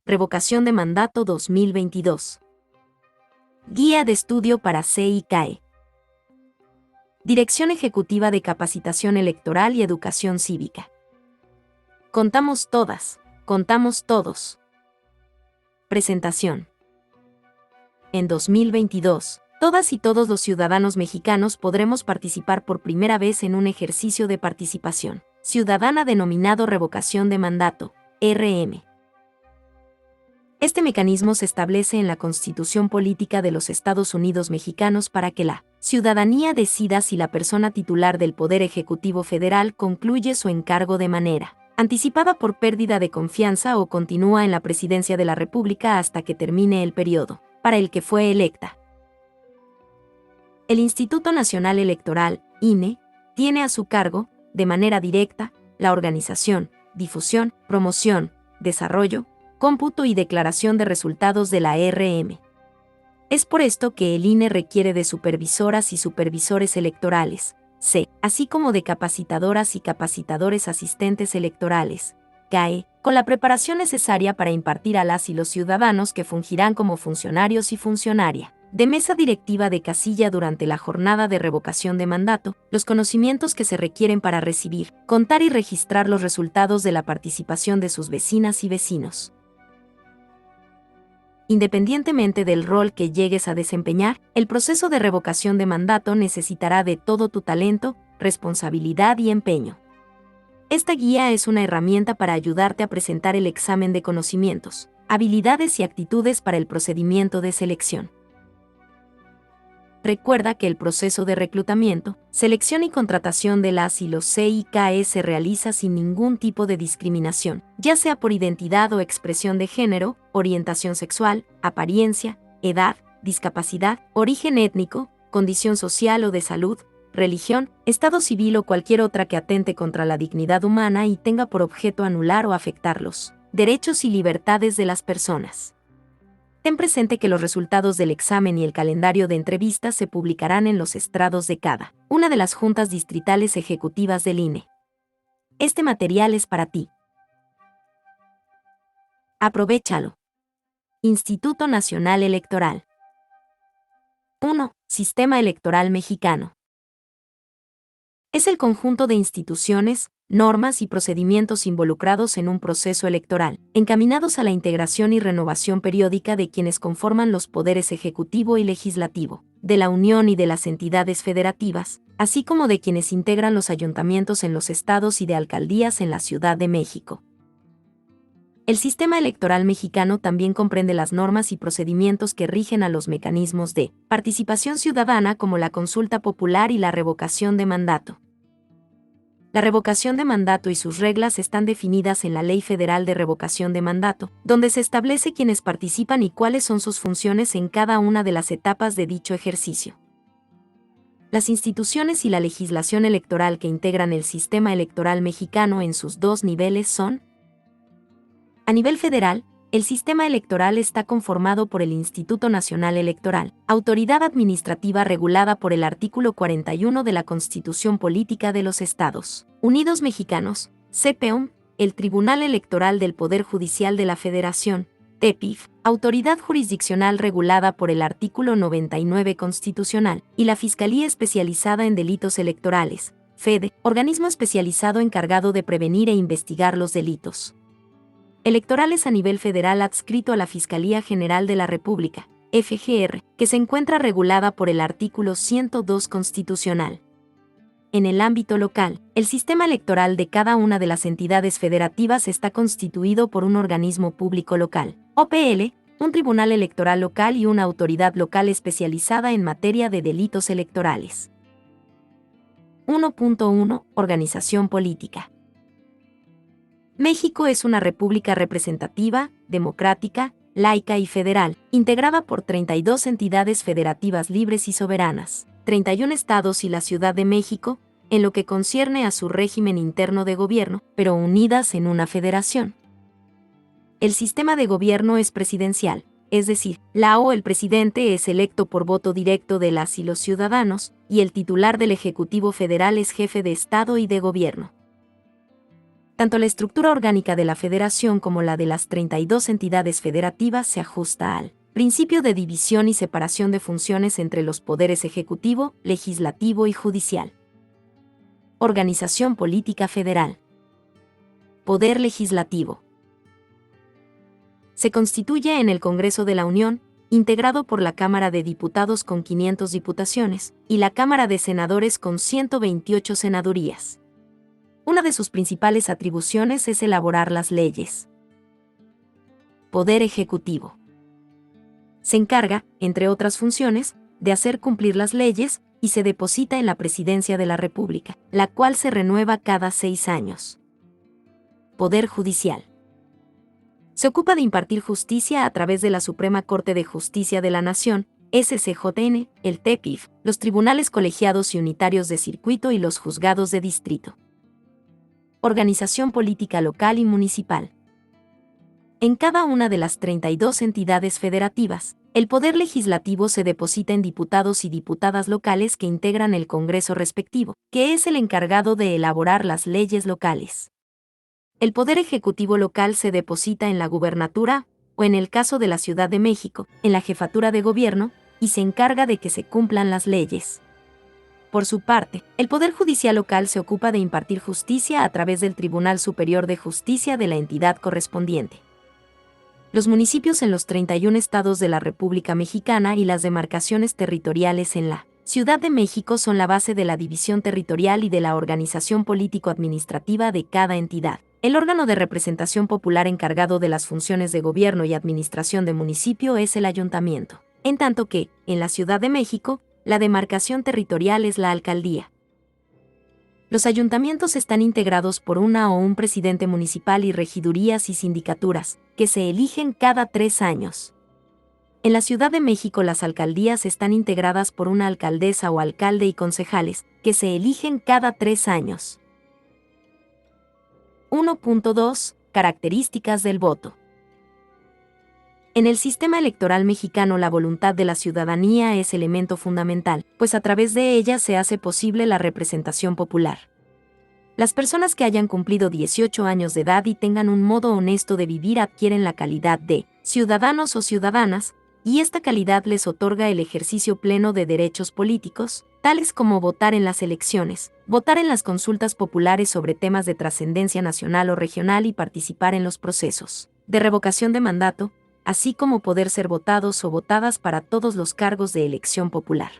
Revocación de mandato 2022. Guía de estudio para CICAE. Dirección Ejecutiva de Capacitación Electoral y Educación Cívica. Contamos todas, contamos todos. Presentación. En 2022, todas y todos los ciudadanos mexicanos podremos participar por primera vez en un ejercicio de participación ciudadana denominado Revocación de Mandato, RM. Este mecanismo se establece en la Constitución Política de los Estados Unidos Mexicanos para que la ciudadanía decida si la persona titular del Poder Ejecutivo Federal concluye su encargo de manera anticipada por pérdida de confianza o continúa en la presidencia de la República hasta que termine el periodo para el que fue electa. El Instituto Nacional Electoral, INE, tiene a su cargo, de manera directa, la organización, difusión, promoción, desarrollo, cómputo y declaración de resultados de la RM. Es por esto que el INE requiere de supervisoras y supervisores electorales, así como de capacitadoras y capacitadores asistentes electorales, CAE, con la preparación necesaria para impartir a las y los ciudadanos que fungirán como funcionarios y funcionaria de mesa directiva de casilla durante la jornada de revocación de mandato, los conocimientos que se requieren para recibir, contar y registrar los resultados de la participación de sus vecinas y vecinos. Independientemente del rol que llegues a desempeñar, el proceso de revocación de mandato necesitará de todo tu talento, responsabilidad y empeño. Esta guía es una herramienta para ayudarte a presentar el examen de conocimientos, habilidades y actitudes para el procedimiento de selección. Recuerda que el proceso de reclutamiento, selección y contratación de las y los CICAE se realiza sin ningún tipo de discriminación, ya sea por identidad o expresión de género, orientación sexual, apariencia, edad, discapacidad, origen étnico, condición social o de salud, religión, estado civil o cualquier otra que atente contra la dignidad humana y tenga por objeto anular o afectar los derechos y libertades de las personas. Ten presente que los resultados del examen y el calendario de entrevistas se publicarán en los estrados de cada una de las juntas distritales ejecutivas del INE. Este material es para ti. Aprovéchalo. Instituto Nacional Electoral. 1. Sistema Electoral Mexicano. Es el conjunto de instituciones, normas y procedimientos involucrados en un proceso electoral, encaminados a la integración y renovación periódica de quienes conforman los poderes ejecutivo y legislativo, de la Unión y de las entidades federativas, así como de quienes integran los ayuntamientos en los estados y de alcaldías en la Ciudad de México. El sistema electoral mexicano también comprende las normas y procedimientos que rigen a los mecanismos de participación ciudadana como la consulta popular y la revocación de mandato. La revocación de mandato y sus reglas están definidas en la Ley Federal de Revocación de Mandato, donde se establece quiénes participan y cuáles son sus funciones en cada una de las etapas de dicho ejercicio. Las instituciones y la legislación electoral que integran el sistema electoral mexicano en sus dos niveles son: a nivel federal, el sistema electoral está conformado por el Instituto Nacional Electoral, autoridad administrativa regulada por el artículo 41 de la Constitución Política de los Estados Unidos Mexicanos, CPUM, el Tribunal Electoral del Poder Judicial de la Federación, TEPIF, autoridad jurisdiccional regulada por el artículo 99 constitucional, y la Fiscalía Especializada en Delitos Electorales, FEDE, organismo especializado encargado de prevenir e investigar los delitos electorales a nivel federal adscrito a la Fiscalía General de la República, FGR, que se encuentra regulada por el artículo 102 constitucional. En el ámbito local, el sistema electoral de cada una de las entidades federativas está constituido por un organismo público local, OPL, un tribunal electoral local y una autoridad local especializada en materia de delitos electorales. 1.1. Organización política. México es una república representativa, democrática, laica y federal, integrada por 32 entidades federativas libres y soberanas, 31 estados y la Ciudad de México, en lo que concierne a su régimen interno de gobierno, pero unidas en una federación. El sistema de gobierno es presidencial, es decir, el presidente es electo por voto directo de las y los ciudadanos, y el titular del Ejecutivo Federal es jefe de Estado y de Gobierno. Tanto la estructura orgánica de la Federación como la de las 32 entidades federativas se ajusta al principio de división y separación de funciones entre los poderes ejecutivo, legislativo y judicial. Organización política federal. Poder legislativo. Se constituye en el Congreso de la Unión, integrado por la Cámara de Diputados con 500 diputaciones y la Cámara de Senadores con 128 senadurías. Una de sus principales atribuciones es elaborar las leyes. Poder ejecutivo. Se encarga, entre otras funciones, de hacer cumplir las leyes y se deposita en la Presidencia de la República, la cual se renueva cada 6 años. Poder judicial. Se ocupa de impartir justicia a través de la Suprema Corte de Justicia de la Nación, SCJN, el TEPIF, los tribunales colegiados y unitarios de circuito y los juzgados de distrito. Organización política local y municipal. En cada una de las 32 entidades federativas, el poder legislativo se deposita en diputados y diputadas locales que integran el Congreso respectivo, que es el encargado de elaborar las leyes locales. El poder ejecutivo local se deposita en la gubernatura, o en el caso de la Ciudad de México, en la jefatura de gobierno, y se encarga de que se cumplan las leyes. Por su parte, el Poder Judicial local se ocupa de impartir justicia a través del Tribunal Superior de Justicia de la entidad correspondiente. Los municipios en los 31 estados de la República Mexicana y las demarcaciones territoriales en la Ciudad de México son la base de la división territorial y de la organización político-administrativa de cada entidad. El órgano de representación popular encargado de las funciones de gobierno y administración de municipio es el ayuntamiento, en tanto que, en la Ciudad de México, la demarcación territorial es la alcaldía. Los ayuntamientos están integrados por una o un presidente municipal y regidurías y sindicaturas, que se eligen cada 3 años. En la Ciudad de México las alcaldías están integradas por una alcaldesa o alcalde y concejales, que se eligen cada 3 años. 1.2. Características del voto. En el sistema electoral mexicano la voluntad de la ciudadanía es elemento fundamental, pues a través de ella se hace posible la representación popular. Las personas que hayan cumplido 18 años de edad y tengan un modo honesto de vivir adquieren la calidad de ciudadanos o ciudadanas, y esta calidad les otorga el ejercicio pleno de derechos políticos, tales como votar en las elecciones, votar en las consultas populares sobre temas de trascendencia nacional o regional y participar en los procesos de revocación de mandato, así como poder ser votados o votadas para todos los cargos de elección popular.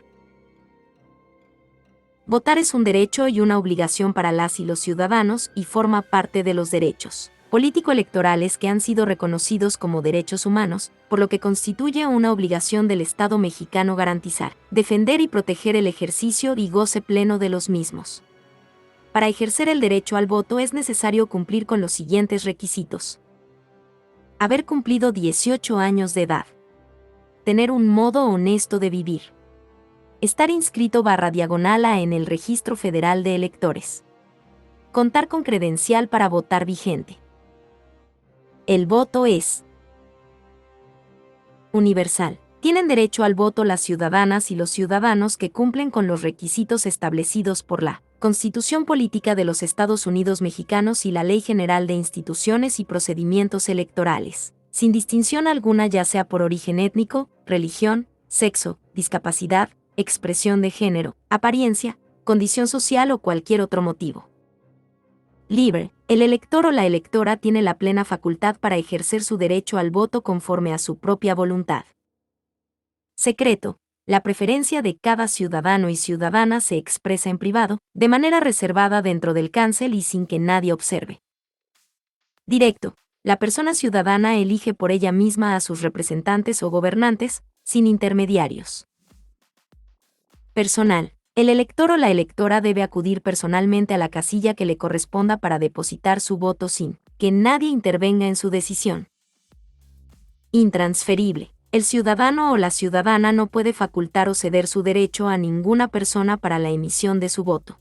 Votar es un derecho y una obligación para las y los ciudadanos y forma parte de los derechos político-electorales que han sido reconocidos como derechos humanos, por lo que constituye una obligación del Estado mexicano garantizar, defender y proteger el ejercicio y goce pleno de los mismos. Para ejercer el derecho al voto es necesario cumplir con los siguientes requisitos: haber cumplido 18 años de edad, tener un modo honesto de vivir, estar inscrito /diagonal en el Registro Federal de Electores, contar con credencial para votar vigente. El voto es universal. Tienen derecho al voto las ciudadanas y los ciudadanos que cumplen con los requisitos establecidos por la Constitución Política de los Estados Unidos Mexicanos y la Ley General de Instituciones y Procedimientos Electorales, sin distinción alguna ya sea por origen étnico, religión, sexo, discapacidad, expresión de género, apariencia, condición social o cualquier otro motivo. Libre, el elector o la electora tiene la plena facultad para ejercer su derecho al voto conforme a su propia voluntad. Secreto, la preferencia de cada ciudadano y ciudadana se expresa en privado, de manera reservada dentro del cancel y sin que nadie observe. Directo, la persona ciudadana elige por ella misma a sus representantes o gobernantes, sin intermediarios. Personal. El elector o la electora debe acudir personalmente a la casilla que le corresponda para depositar su voto sin que nadie intervenga en su decisión. Intransferible. El ciudadano o la ciudadana no puede facultar o ceder su derecho a ninguna persona para la emisión de su voto.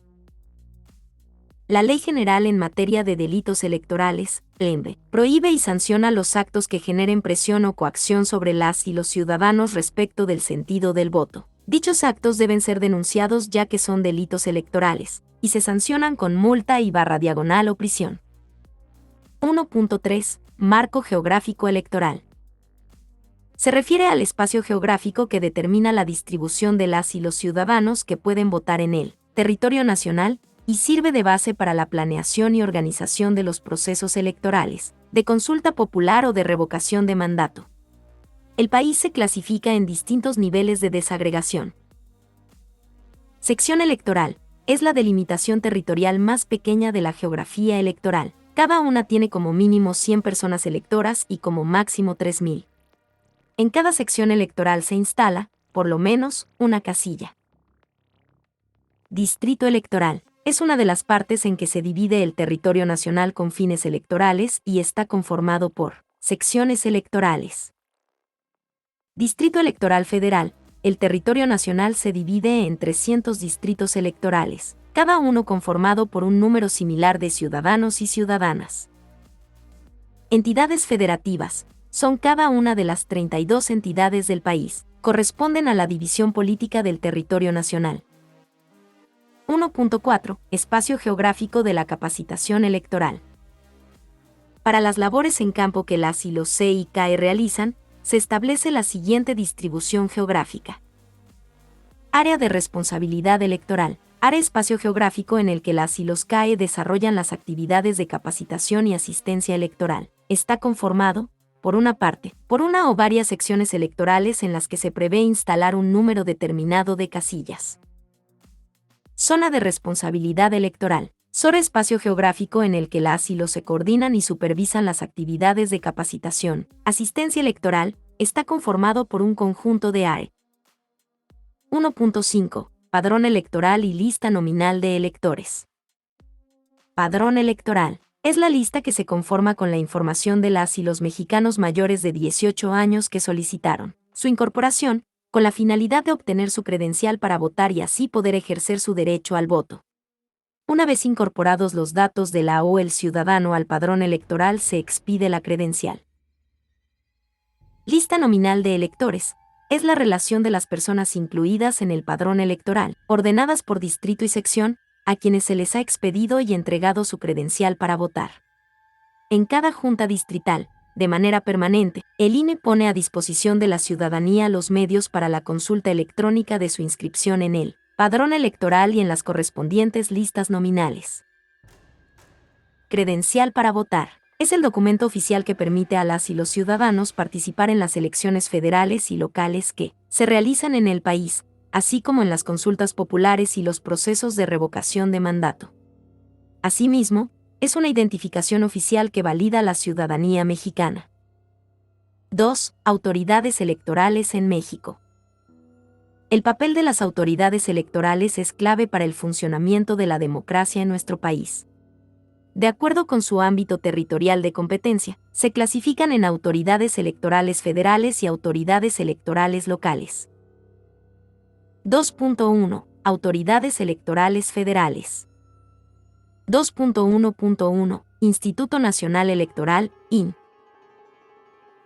La Ley General en materia de delitos electorales, LEMBE, prohíbe y sanciona los actos que generen presión o coacción sobre las y los ciudadanos respecto del sentido del voto. Dichos actos deben ser denunciados ya que son delitos electorales, y se sancionan con multa y /diagonal o prisión. 1.3. Marco geográfico electoral. Se refiere al espacio geográfico que determina la distribución de las y los ciudadanos que pueden votar en el territorio nacional y sirve de base para la planeación y organización de los procesos electorales, de consulta popular o de revocación de mandato. El país se clasifica en distintos niveles de desagregación. Sección electoral. Es la delimitación territorial más pequeña de la geografía electoral. Cada una tiene como mínimo 100 personas electoras y como máximo 3.000. En cada sección electoral se instala, por lo menos, una casilla. Distrito electoral. Es una de las partes en que se divide el territorio nacional con fines electorales y está conformado por secciones electorales. Distrito electoral federal. El territorio nacional se divide en 300 distritos electorales, cada uno conformado por un número similar de ciudadanos y ciudadanas. Entidades federativas. Son cada una de las 32 entidades del país, corresponden a la división política del territorio nacional. 1.4. Espacio geográfico de la capacitación electoral. Para las labores en campo que las y los C y CAE realizan, se establece la siguiente distribución geográfica. Área de responsabilidad electoral. Área espacio geográfico en el que las y los CAE desarrollan las actividades de capacitación y asistencia electoral. Está conformado, por una parte, por una o varias secciones electorales en las que se prevé instalar un número determinado de casillas. Zona de responsabilidad electoral. Zona espacio geográfico en el que las y los se coordinan y supervisan las actividades de capacitación. Asistencia electoral. Está conformado por un conjunto de áreas. 1.5. Padrón electoral y lista nominal de electores. Padrón electoral. Es la lista que se conforma con la información de las y los mexicanos mayores de 18 años que solicitaron su incorporación, con la finalidad de obtener su credencial para votar y así poder ejercer su derecho al voto. Una vez incorporados los datos de la o el ciudadano al padrón electoral, se expide la credencial. Lista nominal de electores. Es la relación de las personas incluidas en el padrón electoral, ordenadas por distrito y sección, a quienes se les ha expedido y entregado su credencial para votar. En cada junta distrital, de manera permanente, el INE pone a disposición de la ciudadanía los medios para la consulta electrónica de su inscripción en el padrón electoral y en las correspondientes listas nominales. Credencial para votar. Es el documento oficial que permite a las y los ciudadanos participar en las elecciones federales y locales que se realizan en el país, así como en las consultas populares y los procesos de revocación de mandato. Asimismo, es una identificación oficial que valida la ciudadanía mexicana. 2. Autoridades electorales en México. El papel de las autoridades electorales es clave para el funcionamiento de la democracia en nuestro país. De acuerdo con su ámbito territorial de competencia, se clasifican en autoridades electorales federales y autoridades electorales locales. 2.1. Autoridades electorales federales. 2.1.1. Instituto Nacional Electoral, IN.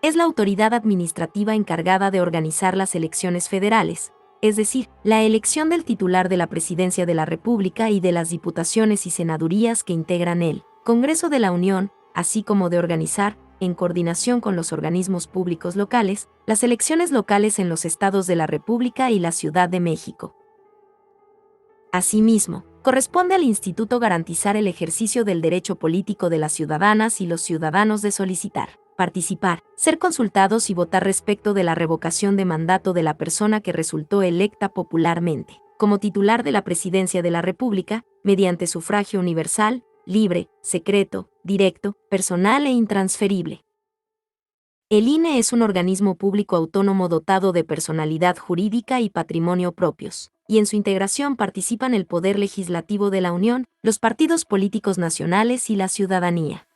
Es la autoridad administrativa encargada de organizar las elecciones federales, es decir, la elección del titular de la Presidencia de la República y de las diputaciones y senadurías que integran el Congreso de la Unión, así como de organizar, en coordinación con los organismos públicos locales, las elecciones locales en los estados de la República y la Ciudad de México. Asimismo, corresponde al Instituto garantizar el ejercicio del derecho político de las ciudadanas y los ciudadanos de solicitar, participar, ser consultados y votar respecto de la revocación de mandato de la persona que resultó electa popularmente, como titular de la Presidencia de la República, mediante sufragio universal, libre, secreto, directo, personal e intransferible. El INE es un organismo público autónomo dotado de personalidad jurídica y patrimonio propios, y en su integración participan el Poder Legislativo de la Unión, los partidos políticos nacionales y la ciudadanía.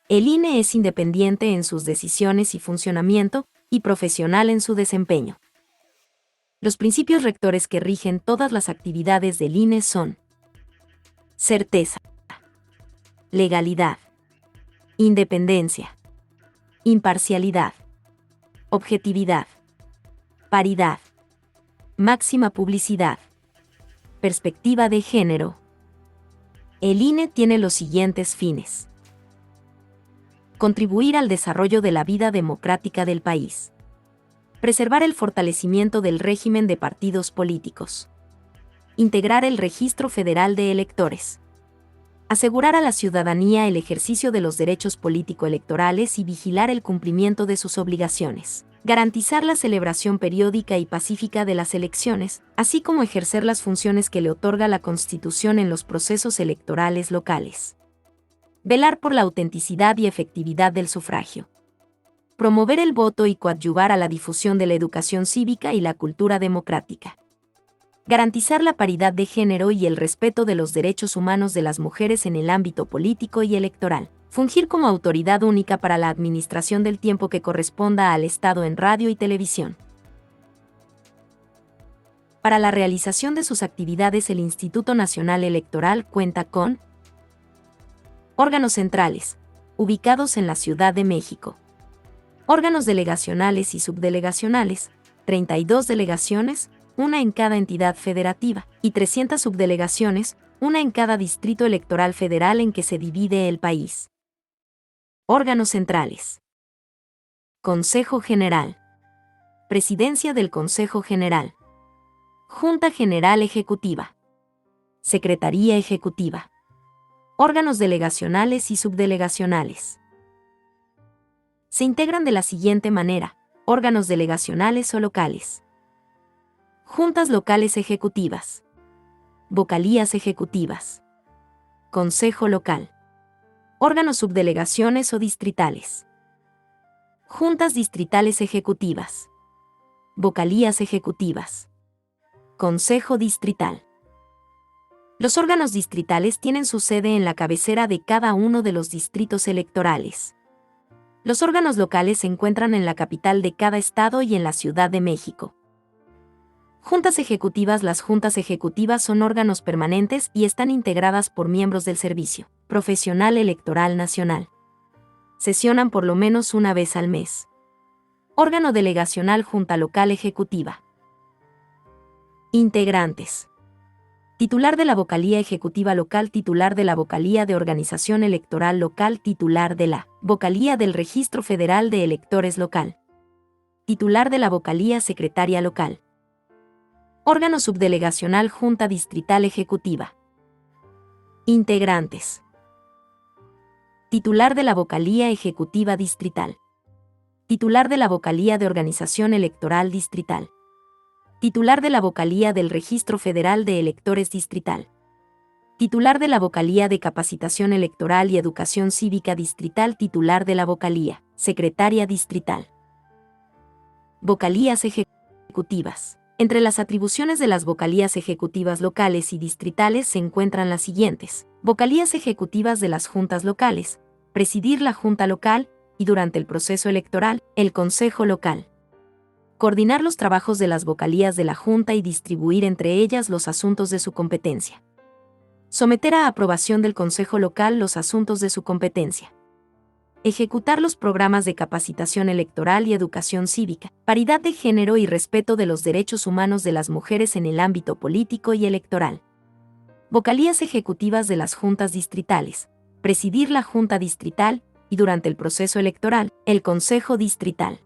El INE es independiente en sus decisiones y funcionamiento, y profesional en su desempeño. Los principios rectores que rigen todas las actividades del INE son: certeza, legalidad, independencia, imparcialidad, objetividad, paridad, máxima publicidad, perspectiva de género. El INE tiene los siguientes fines: Contribuir al desarrollo de la vida democrática del país. Preservar el fortalecimiento del régimen de partidos políticos. Integrar el Registro Federal de Electores. Asegurar a la ciudadanía el ejercicio de los derechos político-electorales y vigilar el cumplimiento de sus obligaciones. Garantizar la celebración periódica y pacífica de las elecciones, así como ejercer las funciones que le otorga la Constitución en los procesos electorales locales. Velar por la autenticidad y efectividad del sufragio. Promover el voto y coadyuvar a la difusión de la educación cívica y la cultura democrática. Garantizar la paridad de género y el respeto de los derechos humanos de las mujeres en el ámbito político y electoral. Fungir como autoridad única para la administración del tiempo que corresponda al Estado en radio y televisión. Para la realización de sus actividades, el Instituto Nacional Electoral cuenta con órganos centrales, ubicados en la Ciudad de México. Órganos delegacionales y subdelegacionales, 32 delegaciones, una en cada entidad federativa, y 300 subdelegaciones, una en cada distrito electoral federal en que se divide el país. Órganos centrales. Consejo General. Presidencia del Consejo General. Junta General Ejecutiva. Secretaría Ejecutiva. Órganos delegacionales y subdelegacionales. Se integran de la siguiente manera: órganos delegacionales o locales. Juntas locales ejecutivas. Vocalías ejecutivas. Consejo local. Órganos subdelegaciones o distritales. Juntas distritales ejecutivas. Vocalías ejecutivas. Consejo distrital. Los órganos distritales tienen su sede en la cabecera de cada uno de los distritos electorales. Los órganos locales se encuentran en la capital de cada estado y en la Ciudad de México. Juntas ejecutivas. Las juntas ejecutivas son órganos permanentes y están integradas por miembros del Servicio Profesional Electoral Nacional. Sesionan por lo menos una vez al mes. Órgano delegacional. Junta local ejecutiva. Integrantes. Titular de la Vocalía Ejecutiva Local, titular de la Vocalía de Organización Electoral Local, titular de la Vocalía del Registro Federal de Electores Local, titular de la Vocalía Secretaria Local. Órgano subdelegacional. Junta Distrital Ejecutiva. Integrantes. Titular de la Vocalía Ejecutiva Distrital. Titular de la Vocalía de Organización Electoral Distrital. Titular de la Vocalía del Registro Federal de Electores Distrital. Titular de la Vocalía de Capacitación Electoral y Educación Cívica Distrital. Titular de la Vocalía Secretaria Distrital. Vocalías ejecutivas. Entre las atribuciones de las vocalías ejecutivas locales y distritales se encuentran las siguientes: vocalías ejecutivas de las juntas locales, presidir la junta local y, durante el proceso electoral, el consejo local. Coordinar los trabajos de las vocalías de la junta y distribuir entre ellas los asuntos de su competencia. Someter a aprobación del consejo local los asuntos de su competencia. Ejecutar los programas de capacitación electoral y educación cívica, paridad de género y respeto de los derechos humanos de las mujeres en el ámbito político y electoral. Vocalías ejecutivas de las juntas distritales, presidir la junta distrital y, durante el proceso electoral, el consejo distrital.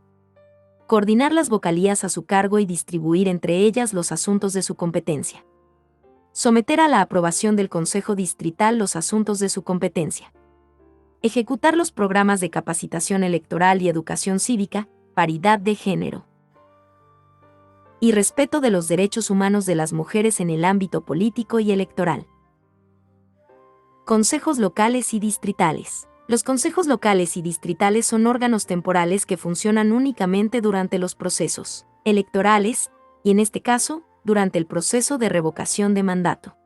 Coordinar las vocalías a su cargo y distribuir entre ellas los asuntos de su competencia. Someter a la aprobación del consejo distrital los asuntos de su competencia. Ejecutar los programas de capacitación electoral y educación cívica, paridad de género y respeto de los derechos humanos de las mujeres en el ámbito político y electoral. Consejos locales y distritales. Los consejos locales y distritales son órganos temporales que funcionan únicamente durante los procesos electorales y, en este caso, durante el proceso de revocación de mandato.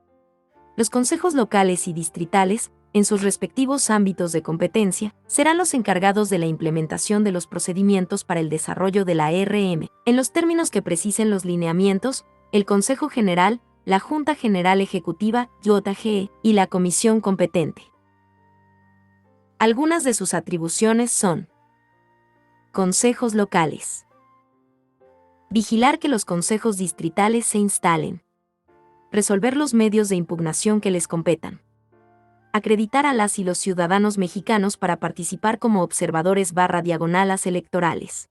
Los consejos locales y distritales, en sus respectivos ámbitos de competencia, serán los encargados de la implementación de los procedimientos para el desarrollo de la RM, en los términos que precisen los lineamientos, el Consejo General, la Junta General Ejecutiva, JGE, y la Comisión competente. Algunas de sus atribuciones son: consejos locales. Vigilar que los consejos distritales se instalen. Resolver los medios de impugnación que les competan. Acreditar a las y los ciudadanos mexicanos para participar como observadores/diagonalas electorales.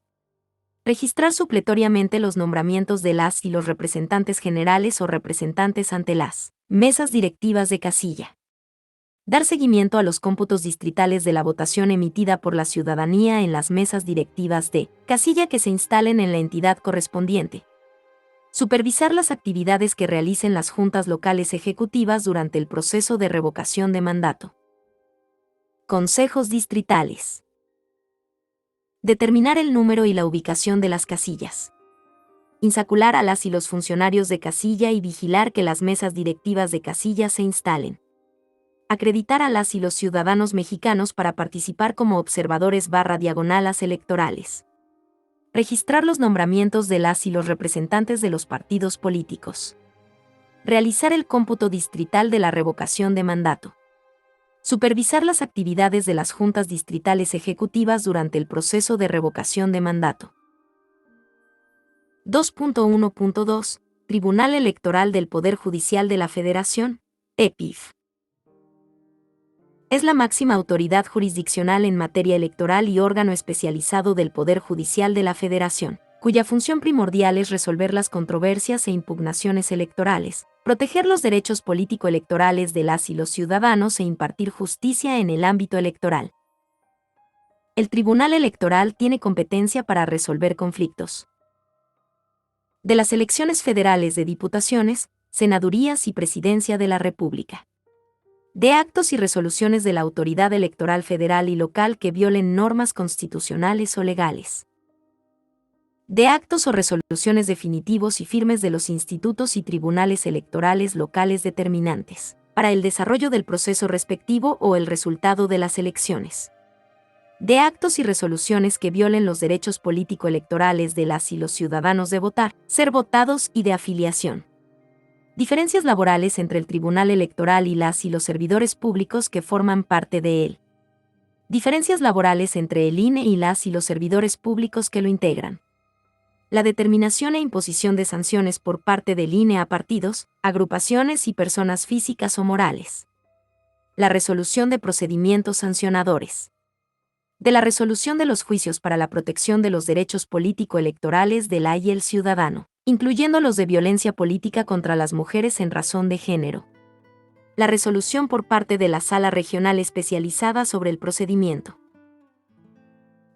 Registrar supletoriamente los nombramientos de las y los representantes generales o representantes ante las mesas directivas de casilla. Dar seguimiento a los cómputos distritales de la votación emitida por la ciudadanía en las mesas directivas de casilla que se instalen en la entidad correspondiente. Supervisar las actividades que realicen las juntas locales ejecutivas durante el proceso de revocación de mandato. Consejos distritales. Determinar el número y la ubicación de las casillas. Insacular a las y los funcionarios de casilla y vigilar que las mesas directivas de casilla se instalen. Acreditar a las y los ciudadanos mexicanos para participar como observadores/diagonalas electorales. Registrar los nombramientos de las y los representantes de los partidos políticos. Realizar el cómputo distrital de la revocación de mandato. Supervisar las actividades de las juntas distritales ejecutivas durante el proceso de revocación de mandato. 2.1.2 Tribunal Electoral del Poder Judicial de la Federación, EPIF. Es la máxima autoridad jurisdiccional en materia electoral y órgano especializado del Poder Judicial de la Federación, cuya función primordial es resolver las controversias e impugnaciones electorales, proteger los derechos político-electorales de las y los ciudadanos e impartir justicia en el ámbito electoral. El Tribunal Electoral tiene competencia para resolver conflictos de las elecciones federales de diputaciones, senadurías y presidencia de la República. De actos y resoluciones de la autoridad electoral federal y local que violen normas constitucionales o legales. De actos o resoluciones definitivos y firmes de los institutos y tribunales electorales locales determinantes para el desarrollo del proceso respectivo o el resultado de las elecciones. De actos y resoluciones que violen los derechos político-electorales de las y los ciudadanos de votar, ser votados y de afiliación. Diferencias laborales entre el Tribunal Electoral y las y los servidores públicos que forman parte de él. Diferencias laborales entre el INE y las y los servidores públicos que lo integran. La determinación e imposición de sanciones por parte del INE a partidos, agrupaciones y personas físicas o morales. La resolución de procedimientos sancionadores. De la resolución de los juicios para la protección de los derechos político-electorales de la y el ciudadano, incluyendo los de violencia política contra las mujeres en razón de género. La resolución por parte de la Sala Regional Especializada sobre el procedimiento.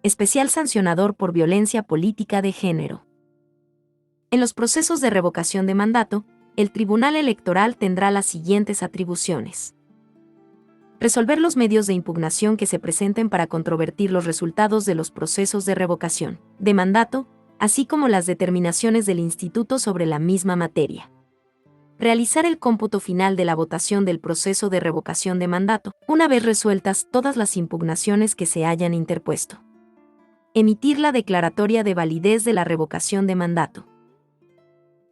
Especial sancionador por violencia política de género. En los procesos de revocación de mandato, el Tribunal Electoral tendrá las siguientes atribuciones. Resolver los medios de impugnación que se presenten para controvertir los resultados de los procesos de revocación de mandato, así como las determinaciones del Instituto sobre la misma materia. Realizar el cómputo final de la votación del proceso de revocación de mandato, una vez resueltas todas las impugnaciones que se hayan interpuesto. Emitir la declaratoria de validez de la revocación de mandato.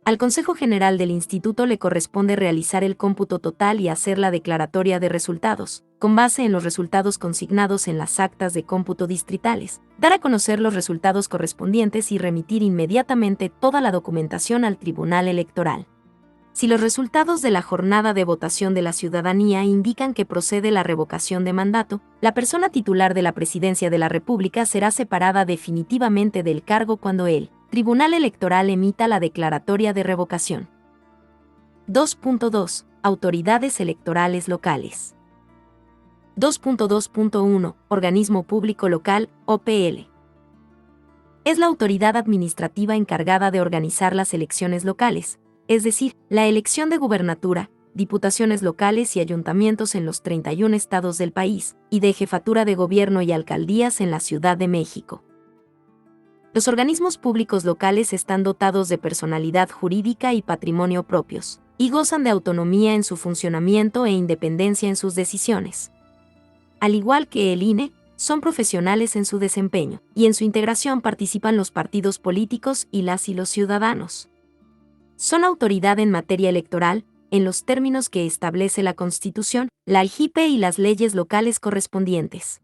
Al Consejo General del Instituto le corresponde realizar el cómputo total y hacer la declaratoria de resultados, con base en los resultados consignados en las actas de cómputo distritales, dar a conocer los resultados correspondientes y remitir inmediatamente toda la documentación al Tribunal Electoral. Si los resultados de la jornada de votación de la ciudadanía indican que procede la revocación de mandato, la persona titular de la Presidencia de la República será separada definitivamente del cargo cuando el Tribunal Electoral emita la declaratoria de revocación. 2.2. Autoridades electorales locales. 2.2.1. Organismo Público Local, OPL. Es la autoridad administrativa encargada de organizar las elecciones locales, es decir, la elección de gubernatura, diputaciones locales y ayuntamientos en los 31 estados del país, y de jefatura de gobierno y alcaldías en la Ciudad de México. Los organismos públicos locales están dotados de personalidad jurídica y patrimonio propios, y gozan de autonomía en su funcionamiento e independencia en sus decisiones. Al igual que el INE, son profesionales en su desempeño, y en su integración participan los partidos políticos y las y los ciudadanos. Son autoridad en materia electoral, en los términos que establece la Constitución, la LGIPE y las leyes locales correspondientes.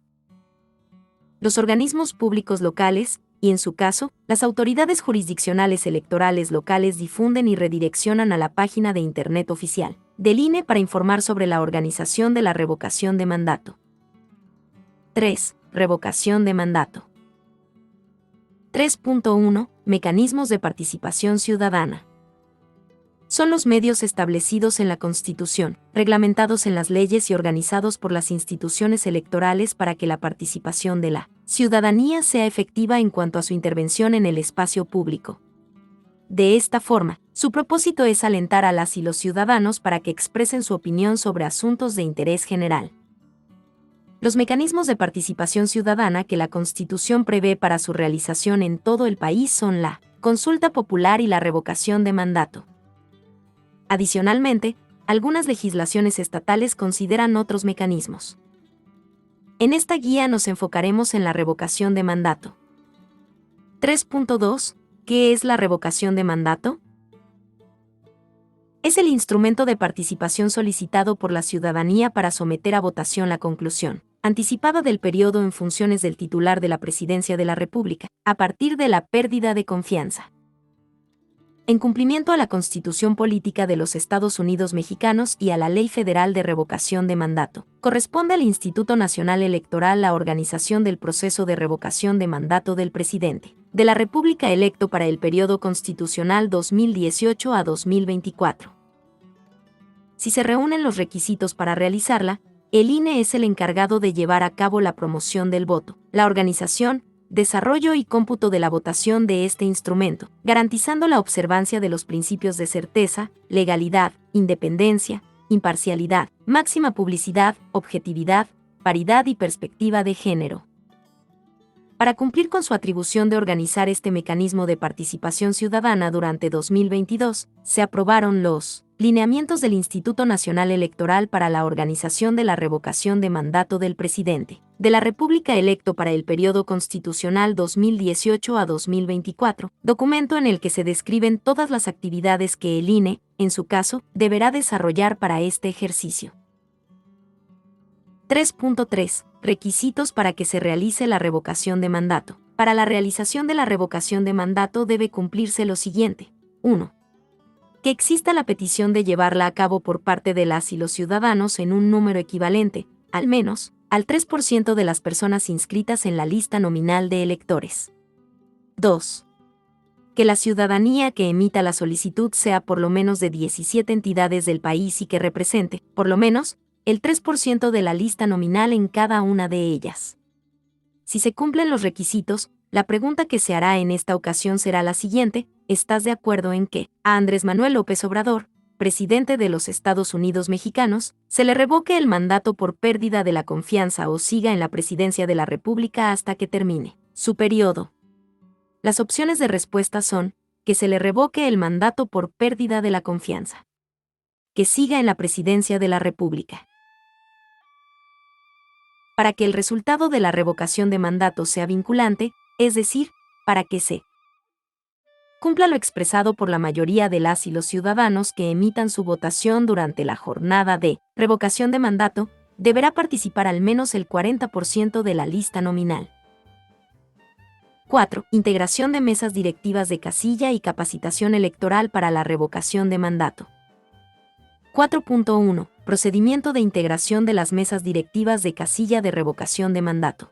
Los organismos públicos locales, y en su caso, las autoridades jurisdiccionales electorales locales difunden y redireccionan a la página de Internet oficial del INE para informar sobre la organización de la revocación de mandato. 3. Revocación de mandato. 3.1. Mecanismos de participación ciudadana. Son los medios establecidos en la Constitución, reglamentados en las leyes y organizados por las instituciones electorales para que la participación de la ciudadanía sea efectiva en cuanto a su intervención en el espacio público. De esta forma, su propósito es alentar a las y los ciudadanos para que expresen su opinión sobre asuntos de interés general. Los mecanismos de participación ciudadana que la Constitución prevé para su realización en todo el país son la consulta popular y la revocación de mandato. Adicionalmente, algunas legislaciones estatales consideran otros mecanismos. En esta guía nos enfocaremos en la revocación de mandato. 3.2. ¿Qué es la revocación de mandato? Es el instrumento de participación solicitado por la ciudadanía para someter a votación la conclusión anticipada del periodo en funciones del titular de la Presidencia de la República, a partir de la pérdida de confianza. En cumplimiento a la Constitución Política de los Estados Unidos Mexicanos y a la Ley Federal de Revocación de Mandato, corresponde al Instituto Nacional Electoral la organización del proceso de revocación de mandato del presidente de la República electo para el periodo constitucional 2018 a 2024. Si se reúnen los requisitos para realizarla, el INE es el encargado de llevar a cabo la promoción del voto, la organización, desarrollo y cómputo de la votación de este instrumento, garantizando la observancia de los principios de certeza, legalidad, independencia, imparcialidad, máxima publicidad, objetividad, paridad y perspectiva de género. Para cumplir con su atribución de organizar este mecanismo de participación ciudadana durante 2022, se aprobaron los lineamientos del Instituto Nacional Electoral para la organización de la revocación de mandato del presidente de la República electo para el periodo constitucional 2018 a 2024, documento en el que se describen todas las actividades que el INE, en su caso, deberá desarrollar para este ejercicio. 3.3. Requisitos para que se realice la revocación de mandato. Para la realización de la revocación de mandato debe cumplirse lo siguiente. 1. Que exista la petición de llevarla a cabo por parte de las y los ciudadanos en un número equivalente, al menos, al 3% de las personas inscritas en la lista nominal de electores. 2. Que la ciudadanía que emita la solicitud sea por lo menos de 17 entidades del país y que represente, por lo menos, el 3% de la lista nominal en cada una de ellas. Si se cumplen los requisitos, la pregunta que se hará en esta ocasión será la siguiente: ¿estás de acuerdo en que a Andrés Manuel López Obrador, presidente de los Estados Unidos Mexicanos, se le revoque el mandato por pérdida de la confianza o siga en la presidencia de la República hasta que termine su periodo? Las opciones de respuesta son: que se le revoque el mandato por pérdida de la confianza, que siga en la presidencia de la República. Para que el resultado de la revocación de mandato sea vinculante, es decir, para que se cumpla lo expresado por la mayoría de las y los ciudadanos que emitan su votación durante la jornada de revocación de mandato, deberá participar al menos el 40% de la lista nominal. 4. Integración de mesas directivas de casilla y capacitación electoral para la revocación de mandato. 4.1. Procedimiento de integración de las mesas directivas de casilla de revocación de mandato.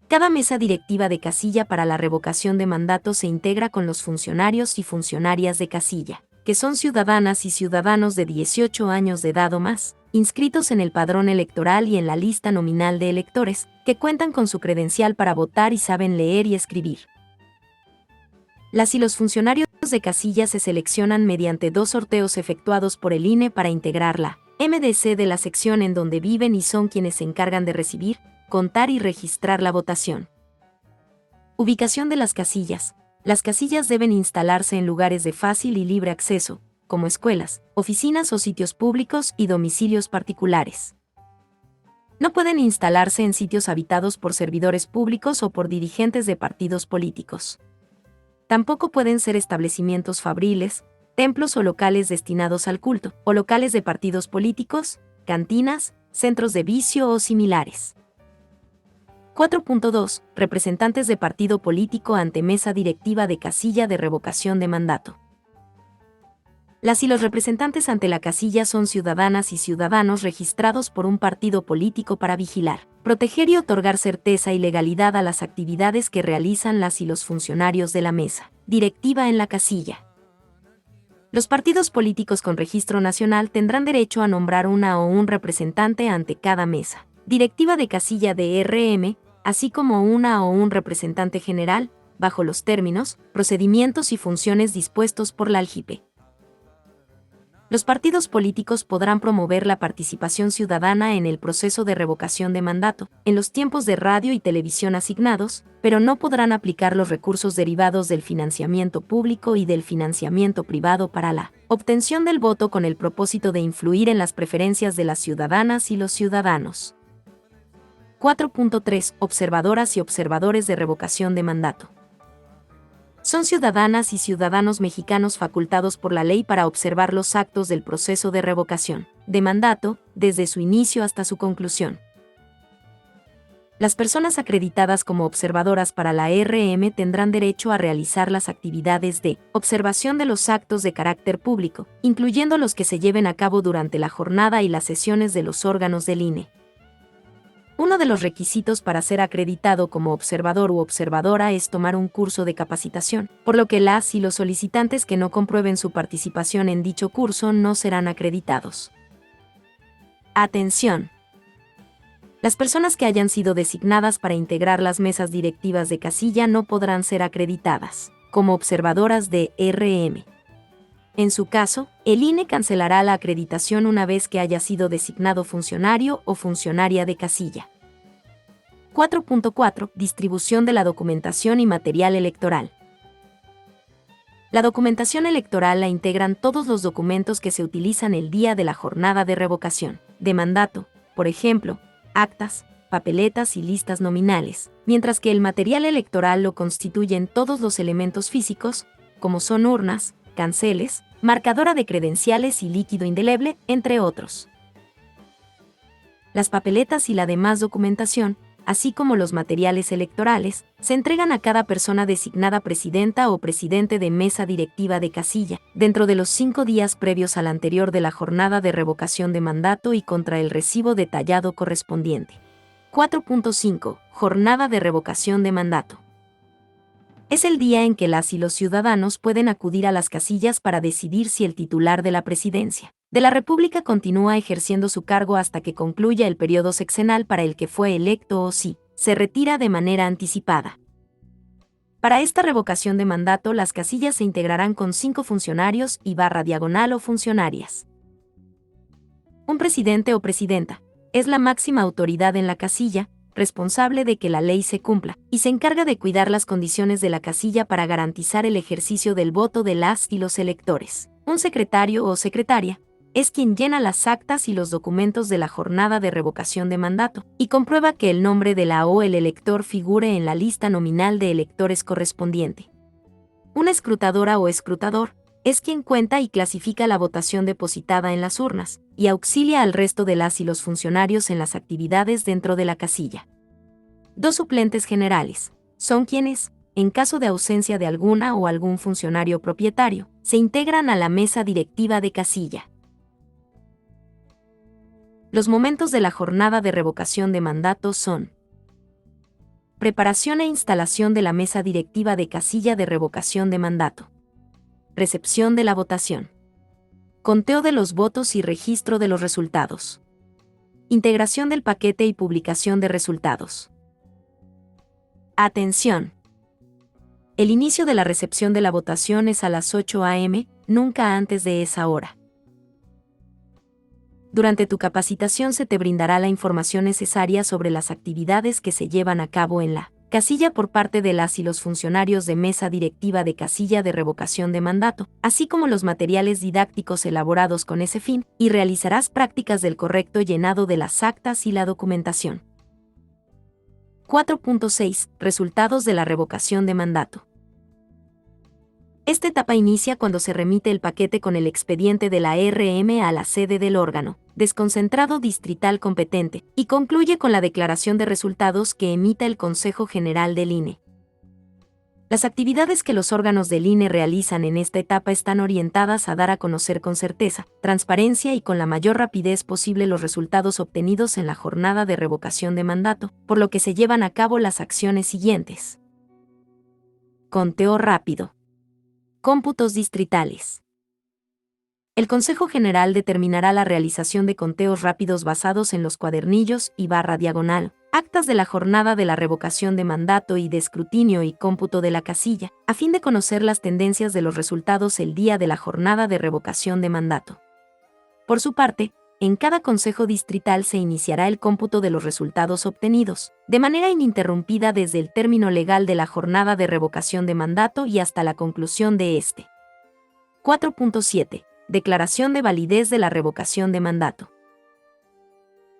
Cada mesa directiva de casilla para la revocación de mandato se integra con los funcionarios y funcionarias de casilla, que son ciudadanas y ciudadanos de 18 años de edad o más, inscritos en el padrón electoral y en la lista nominal de electores, que cuentan con su credencial para votar y saben leer y escribir. Las y los funcionarios de casilla se seleccionan mediante 2 sorteos efectuados por el INE para integrar la MDC de la sección en donde viven y son quienes se encargan de recibir, contar y registrar la votación. Ubicación de las casillas. Las casillas deben instalarse en lugares de fácil y libre acceso, como escuelas, oficinas o sitios públicos y domicilios particulares. No pueden instalarse en sitios habitados por servidores públicos o por dirigentes de partidos políticos. Tampoco pueden ser establecimientos fabriles, templos o locales destinados al culto, o locales de partidos políticos, cantinas, centros de vicio o similares. 4.2. Representantes de partido político ante mesa directiva de casilla de revocación de mandato. Las y los representantes ante la casilla son ciudadanas y ciudadanos registrados por un partido político para vigilar, proteger y otorgar certeza y legalidad a las actividades que realizan las y los funcionarios de la mesa directiva en la casilla. Los partidos políticos con registro nacional tendrán derecho a nombrar una o un representante ante cada mesa directiva de casilla de RM, así como una o un representante general, bajo los términos, procedimientos y funciones dispuestos por la ALJIPE. Los partidos políticos podrán promover la participación ciudadana en el proceso de revocación de mandato, en los tiempos de radio y televisión asignados, pero no podrán aplicar los recursos derivados del financiamiento público y del financiamiento privado para la obtención del voto con el propósito de influir en las preferencias de las ciudadanas y los ciudadanos. 4.3. Observadoras y observadores de revocación de mandato. Son ciudadanas y ciudadanos mexicanos facultados por la ley para observar los actos del proceso de revocación de mandato, desde su inicio hasta su conclusión. Las personas acreditadas como observadoras para la RM tendrán derecho a realizar las actividades de observación de los actos de carácter público, incluyendo los que se lleven a cabo durante la jornada y las sesiones de los órganos del INE. Uno de los requisitos para ser acreditado como observador u observadora es tomar un curso de capacitación, por lo que las y los solicitantes que no comprueben su participación en dicho curso no serán acreditados. Atención. Las personas que hayan sido designadas para integrar las mesas directivas de casilla no podrán ser acreditadas como observadoras de RM. En su caso, el INE cancelará la acreditación una vez que haya sido designado funcionario o funcionaria de casilla. 4.4. Distribución de la documentación y material electoral. La documentación electoral la integran todos los documentos que se utilizan el día de la jornada de revocación de mandato, por ejemplo, actas, papeletas y listas nominales, mientras que el material electoral lo constituyen todos los elementos físicos, como son urnas, canceles, marcadora de credenciales y líquido indeleble, entre otros. Las papeletas y la demás documentación, así como los materiales electorales, se entregan a cada persona designada presidenta o presidente de mesa directiva de casilla, dentro de los 5 días previos al anterior de la jornada de revocación de mandato y contra el recibo detallado correspondiente. 4.5. Jornada de revocación de mandato. Es el día en que las y los ciudadanos pueden acudir a las casillas para decidir si el titular de la presidencia de la República continúa ejerciendo su cargo hasta que concluya el periodo sexenal para el que fue electo o si se retira de manera anticipada. Para esta revocación de mandato, las casillas se integrarán con 5 funcionarios y /diagonal o funcionarias. Un presidente o presidenta es la máxima autoridad en la casilla, responsable de que la ley se cumpla, y se encarga de cuidar las condiciones de la casilla para garantizar el ejercicio del voto de las y los electores. Un secretario o secretaria es quien llena las actas y los documentos de la jornada de revocación de mandato, y comprueba que el nombre de la o el elector figure en la lista nominal de electores correspondiente. Una escrutadora o escrutador es quien cuenta y clasifica la votación depositada en las urnas, y auxilia al resto de las y los funcionarios en las actividades dentro de la casilla. 2 suplentes generales son quienes, en caso de ausencia de alguna o algún funcionario propietario, se integran a la mesa directiva de casilla. Los momentos de la jornada de revocación de mandato son: preparación e instalación de la mesa directiva de casilla de revocación de mandato. Recepción de la votación. Conteo de los votos y registro de los resultados. Integración del paquete y publicación de resultados. Atención. El inicio de la recepción de la votación es a las 8 a.m., nunca antes de esa hora. Durante tu capacitación se te brindará la información necesaria sobre las actividades que se llevan a cabo en la casilla por parte de las y los funcionarios de mesa directiva de casilla de revocación de mandato, así como los materiales didácticos elaborados con ese fin, y realizarás prácticas del correcto llenado de las actas y la documentación. 4.6. Resultados de la revocación de mandato. Esta etapa inicia cuando se remite el paquete con el expediente de la RM a la sede del órgano desconcentrado distrital competente, y concluye con la declaración de resultados que emita el Consejo General del INE. Las actividades que los órganos del INE realizan en esta etapa están orientadas a dar a conocer con certeza, transparencia y con la mayor rapidez posible los resultados obtenidos en la jornada de revocación de mandato, por lo que se llevan a cabo las acciones siguientes. Conteo rápido. Cómputos distritales. El Consejo General determinará la realización de conteos rápidos basados en los cuadernillos y barra diagonal, actas de la jornada de la revocación de mandato y de escrutinio y cómputo de la casilla, a fin de conocer las tendencias de los resultados el día de la jornada de revocación de mandato. Por su parte, en cada consejo distrital se iniciará el cómputo de los resultados obtenidos, de manera ininterrumpida desde el término legal de la jornada de revocación de mandato y hasta la conclusión de este. 4.7. Declaración de validez de la revocación de mandato.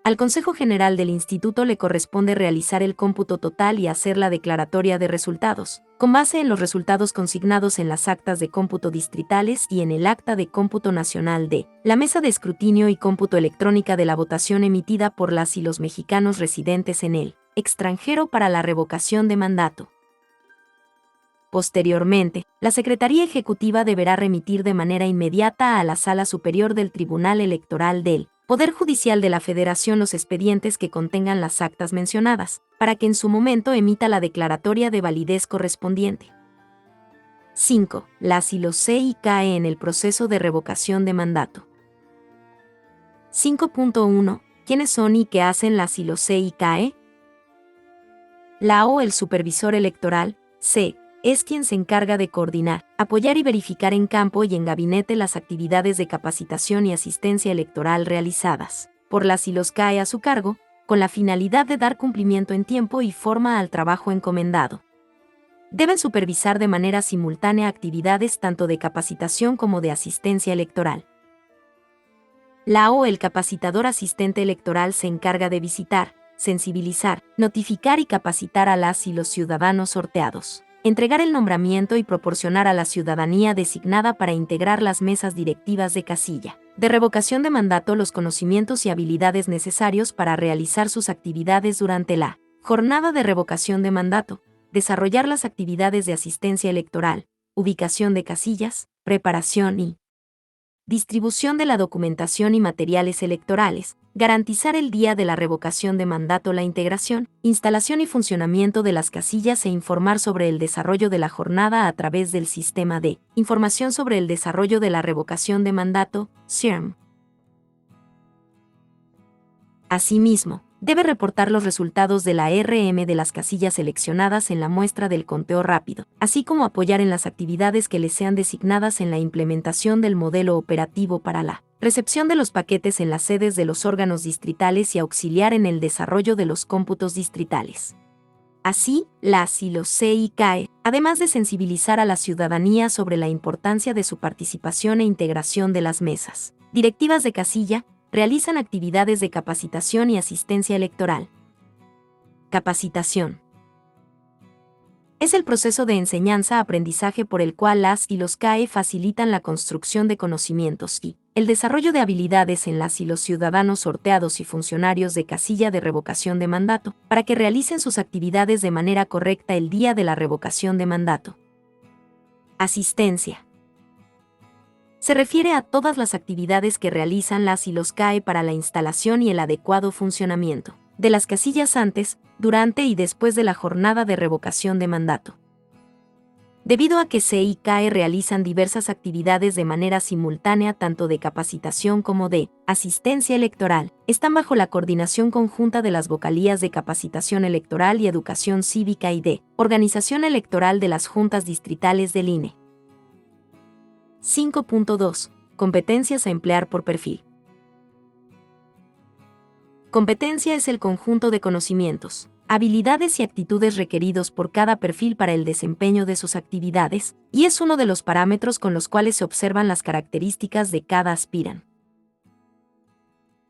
Al Consejo General del Instituto le corresponde realizar el cómputo total y hacer la declaratoria de resultados, con base en los resultados consignados en las actas de cómputo distritales y en el acta de cómputo nacional de la Mesa de Escrutinio y Cómputo Electrónica de la votación emitida por las y los mexicanos residentes en el extranjero para la revocación de mandato. Posteriormente, la Secretaría Ejecutiva deberá remitir de manera inmediata a la Sala Superior del Tribunal Electoral del Poder Judicial de la Federación los expedientes que contengan las actas mencionadas, para que en su momento emita la declaratoria de validez correspondiente. 5. Las y los CICAE en el proceso de revocación de mandato. 5.1. ¿Quiénes son y qué hacen las y los CICAE? La o el supervisor electoral, C, es quien se encarga de coordinar, apoyar y verificar en campo y en gabinete las actividades de capacitación y asistencia electoral realizadas por las y los CAE a su cargo, con la finalidad de dar cumplimiento en tiempo y forma al trabajo encomendado. Deben supervisar de manera simultánea actividades tanto de capacitación como de asistencia electoral. La o el capacitador asistente electoral se encarga de visitar, sensibilizar, notificar y capacitar a las y los ciudadanos sorteados, entregar el nombramiento y proporcionar a la ciudadanía designada para integrar las mesas directivas de casilla de revocación de mandato los conocimientos y habilidades necesarios para realizar sus actividades durante la jornada de revocación de mandato, desarrollar las actividades de asistencia electoral, ubicación de casillas, preparación y distribución de la documentación y materiales electorales, garantizar el día de la revocación de mandato la integración, instalación y funcionamiento de las casillas e informar sobre el desarrollo de la jornada a través del Sistema de Información sobre el Desarrollo de la Revocación de Mandato, SIRM. Asimismo, debe reportar los resultados de la RM de las casillas seleccionadas en la muestra del conteo rápido, así como apoyar en las actividades que les sean designadas en la implementación del modelo operativo para la recepción de los paquetes en las sedes de los órganos distritales y auxiliar en el desarrollo de los cómputos distritales. Así, las y los CICAE, además de sensibilizar a la ciudadanía sobre la importancia de su participación e integración de las mesas directivas de casilla, realizan actividades de capacitación y asistencia electoral. Capacitación. Es el proceso de enseñanza-aprendizaje por el cual las y los CAE facilitan la construcción de conocimientos y el desarrollo de habilidades en las y los ciudadanos sorteados y funcionarios de casilla de revocación de mandato, para que realicen sus actividades de manera correcta el día de la revocación de mandato. Asistencia. Se refiere a todas las actividades que realizan las y los CAE para la instalación y el adecuado funcionamiento de las casillas antes, durante y después de la jornada de revocación de mandato. Debido a que CICAE realizan diversas actividades de manera simultánea tanto de capacitación como de asistencia electoral, están bajo la coordinación conjunta de las vocalías de capacitación electoral y educación cívica y de organización electoral de las juntas distritales del INE. 5.2. Competencias a emplear por perfil. Competencia es el conjunto de conocimientos, habilidades y actitudes requeridos por cada perfil para el desempeño de sus actividades, y es uno de los parámetros con los cuales se observan las características de cada aspirante.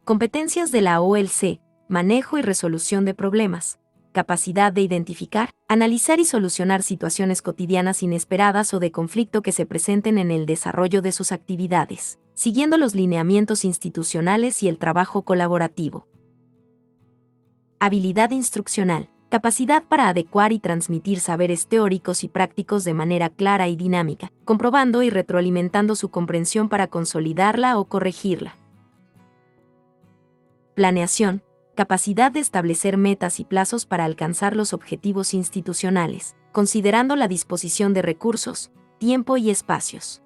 Competencias de la OLC: manejo y resolución de problemas, capacidad de identificar, analizar y solucionar situaciones cotidianas inesperadas o de conflicto que se presenten en el desarrollo de sus actividades, siguiendo los lineamientos institucionales y el trabajo colaborativo. Habilidad instruccional, capacidad para adecuar y transmitir saberes teóricos y prácticos de manera clara y dinámica, comprobando y retroalimentando su comprensión para consolidarla o corregirla. Planeación, capacidad de establecer metas y plazos para alcanzar los objetivos institucionales, considerando la disposición de recursos, tiempo y espacios.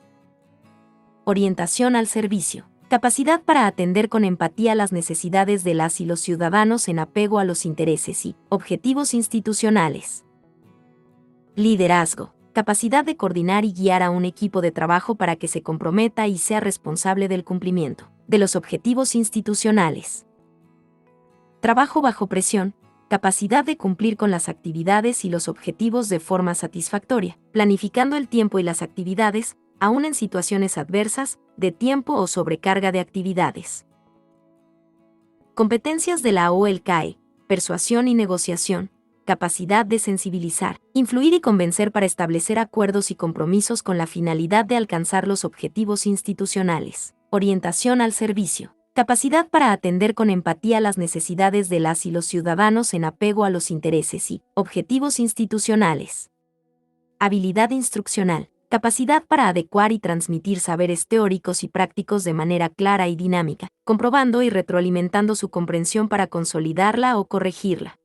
Orientación al servicio, capacidad para atender con empatía las necesidades de las y los ciudadanos en apego a los intereses y objetivos institucionales. Liderazgo, capacidad de coordinar y guiar a un equipo de trabajo para que se comprometa y sea responsable del cumplimiento de los objetivos institucionales. Trabajo bajo presión, capacidad de cumplir con las actividades y los objetivos de forma satisfactoria, planificando el tiempo y las actividades, aún en situaciones adversas, de tiempo o sobrecarga de actividades. Competencias de la OLCAE, persuasión y negociación, capacidad de sensibilizar, influir y convencer para establecer acuerdos y compromisos con la finalidad de alcanzar los objetivos institucionales. Orientación al servicio, capacidad para atender con empatía las necesidades de las y los ciudadanos en apego a los intereses y objetivos institucionales. Habilidad instruccional, capacidad para adecuar y transmitir saberes teóricos y prácticos de manera clara y dinámica, comprobando y retroalimentando su comprensión para consolidarla o corregirla.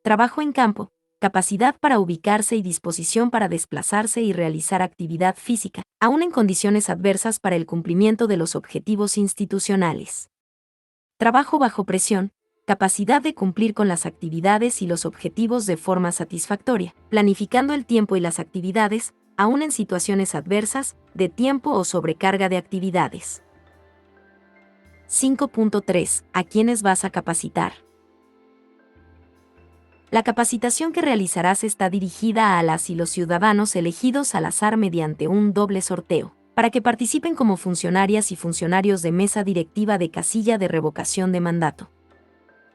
Trabajo en campo, capacidad para ubicarse y disposición para desplazarse y realizar actividad física, aún en condiciones adversas para el cumplimiento de los objetivos institucionales. Trabajo bajo presión, capacidad de cumplir con las actividades y los objetivos de forma satisfactoria, planificando el tiempo y las actividades, aún en situaciones adversas, de tiempo o sobrecarga de actividades. 5.3. ¿A quiénes vas a capacitar? La capacitación que realizarás está dirigida a las y los ciudadanos elegidos al azar mediante un doble sorteo, para que participen como funcionarias y funcionarios de mesa directiva de casilla de revocación de mandato.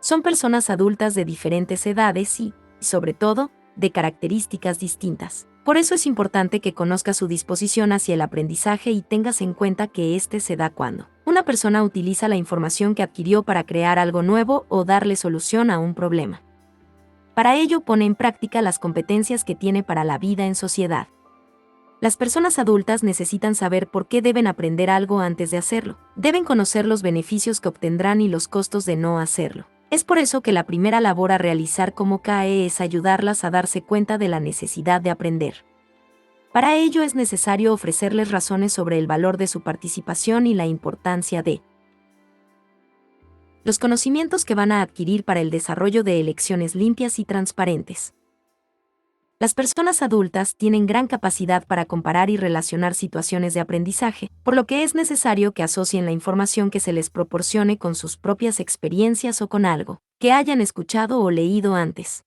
Son personas adultas de diferentes edades y, sobre todo, de características distintas. Por eso es importante que conozcas su disposición hacia el aprendizaje y tengas en cuenta que este se da cuando una persona utiliza la información que adquirió para crear algo nuevo o darle solución a un problema. Para ello pone en práctica las competencias que tiene para la vida en sociedad. Las personas adultas necesitan saber por qué deben aprender algo antes de hacerlo. Deben conocer los beneficios que obtendrán y los costos de no hacerlo. Es por eso que la primera labor a realizar como CAE es ayudarlas a darse cuenta de la necesidad de aprender. Para ello es necesario ofrecerles razones sobre el valor de su participación y la importancia de los conocimientos que van a adquirir para el desarrollo de elecciones limpias y transparentes. Las personas adultas tienen gran capacidad para comparar y relacionar situaciones de aprendizaje, por lo que es necesario que asocien la información que se les proporcione con sus propias experiencias o con algo que hayan escuchado o leído antes.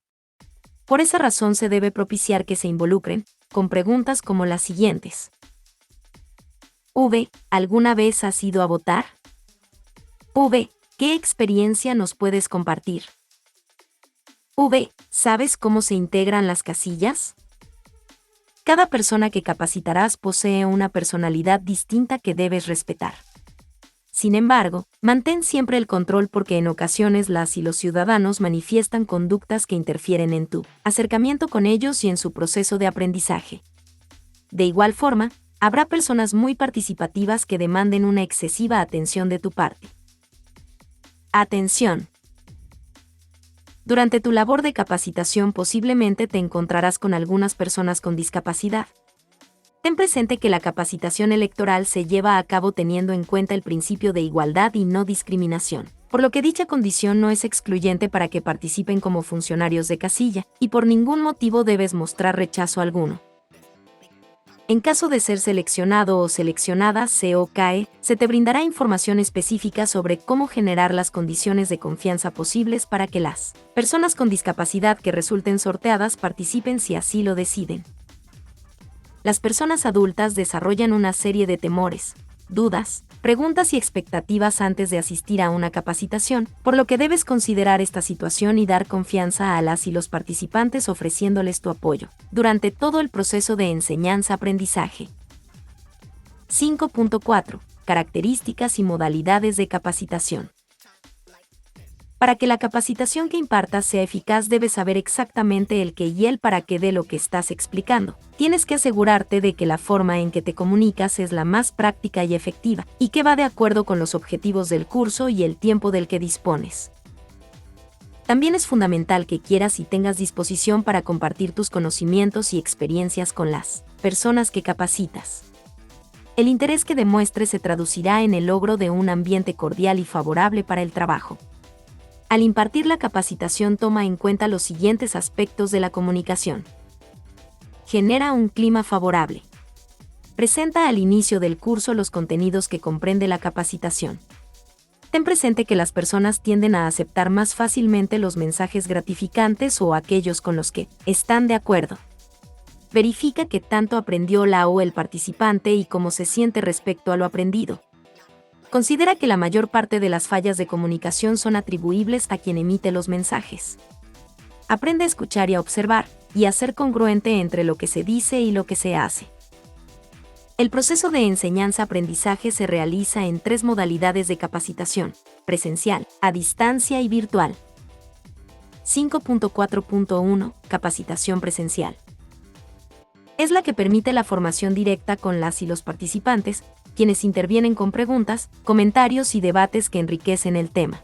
Por esa razón se debe propiciar que se involucren con preguntas como las siguientes. V. ¿Alguna vez has ido a votar? V. ¿Qué experiencia nos puedes compartir? V. ¿Sabes cómo se integran las casillas? Cada persona que capacitarás posee una personalidad distinta que debes respetar. Sin embargo, mantén siempre el control porque en ocasiones las y los ciudadanos manifiestan conductas que interfieren en tu acercamiento con ellos y en su proceso de aprendizaje. De igual forma, habrá personas muy participativas que demanden una excesiva atención de tu parte. Atención. Durante tu labor de capacitación posiblemente te encontrarás con algunas personas con discapacidad. Ten presente que la capacitación electoral se lleva a cabo teniendo en cuenta el principio de igualdad y no discriminación, por lo que dicha condición no es excluyente para que participen como funcionarios de casilla, y por ningún motivo debes mostrar rechazo alguno. En caso de ser seleccionado o seleccionada COCAE, se te brindará información específica sobre cómo generar las condiciones de confianza posibles para que las personas con discapacidad que resulten sorteadas participen si así lo deciden. Las personas adultas desarrollan una serie de temores, dudas, preguntas y expectativas antes de asistir a una capacitación, por lo que debes considerar esta situación y dar confianza a las y los participantes ofreciéndoles tu apoyo durante todo el proceso de enseñanza-aprendizaje. 5.4. Características y modalidades de capacitación. Para que la capacitación que impartas sea eficaz, debes saber exactamente el qué y el para qué de lo que estás explicando. Tienes que asegurarte de que la forma en que te comunicas es la más práctica y efectiva, y que va de acuerdo con los objetivos del curso y el tiempo del que dispones. También es fundamental que quieras y tengas disposición para compartir tus conocimientos y experiencias con las personas que capacitas. El interés que demuestres se traducirá en el logro de un ambiente cordial y favorable para el trabajo. Al impartir la capacitación, toma en cuenta los siguientes aspectos de la comunicación. Genera un clima favorable. Presenta al inicio del curso los contenidos que comprende la capacitación. Ten presente que las personas tienden a aceptar más fácilmente los mensajes gratificantes o aquellos con los que están de acuerdo. Verifica qué tanto aprendió la o el participante y cómo se siente respecto a lo aprendido. Considera que la mayor parte de las fallas de comunicación son atribuibles a quien emite los mensajes. Aprende a escuchar y a observar, y a ser congruente entre lo que se dice y lo que se hace. El proceso de enseñanza-aprendizaje se realiza en 3 modalidades de capacitación: presencial, a distancia y virtual. 5.4.1 Capacitación presencial. Es la que permite la formación directa con las y los participantes, quienes intervienen con preguntas, comentarios y debates que enriquecen el tema.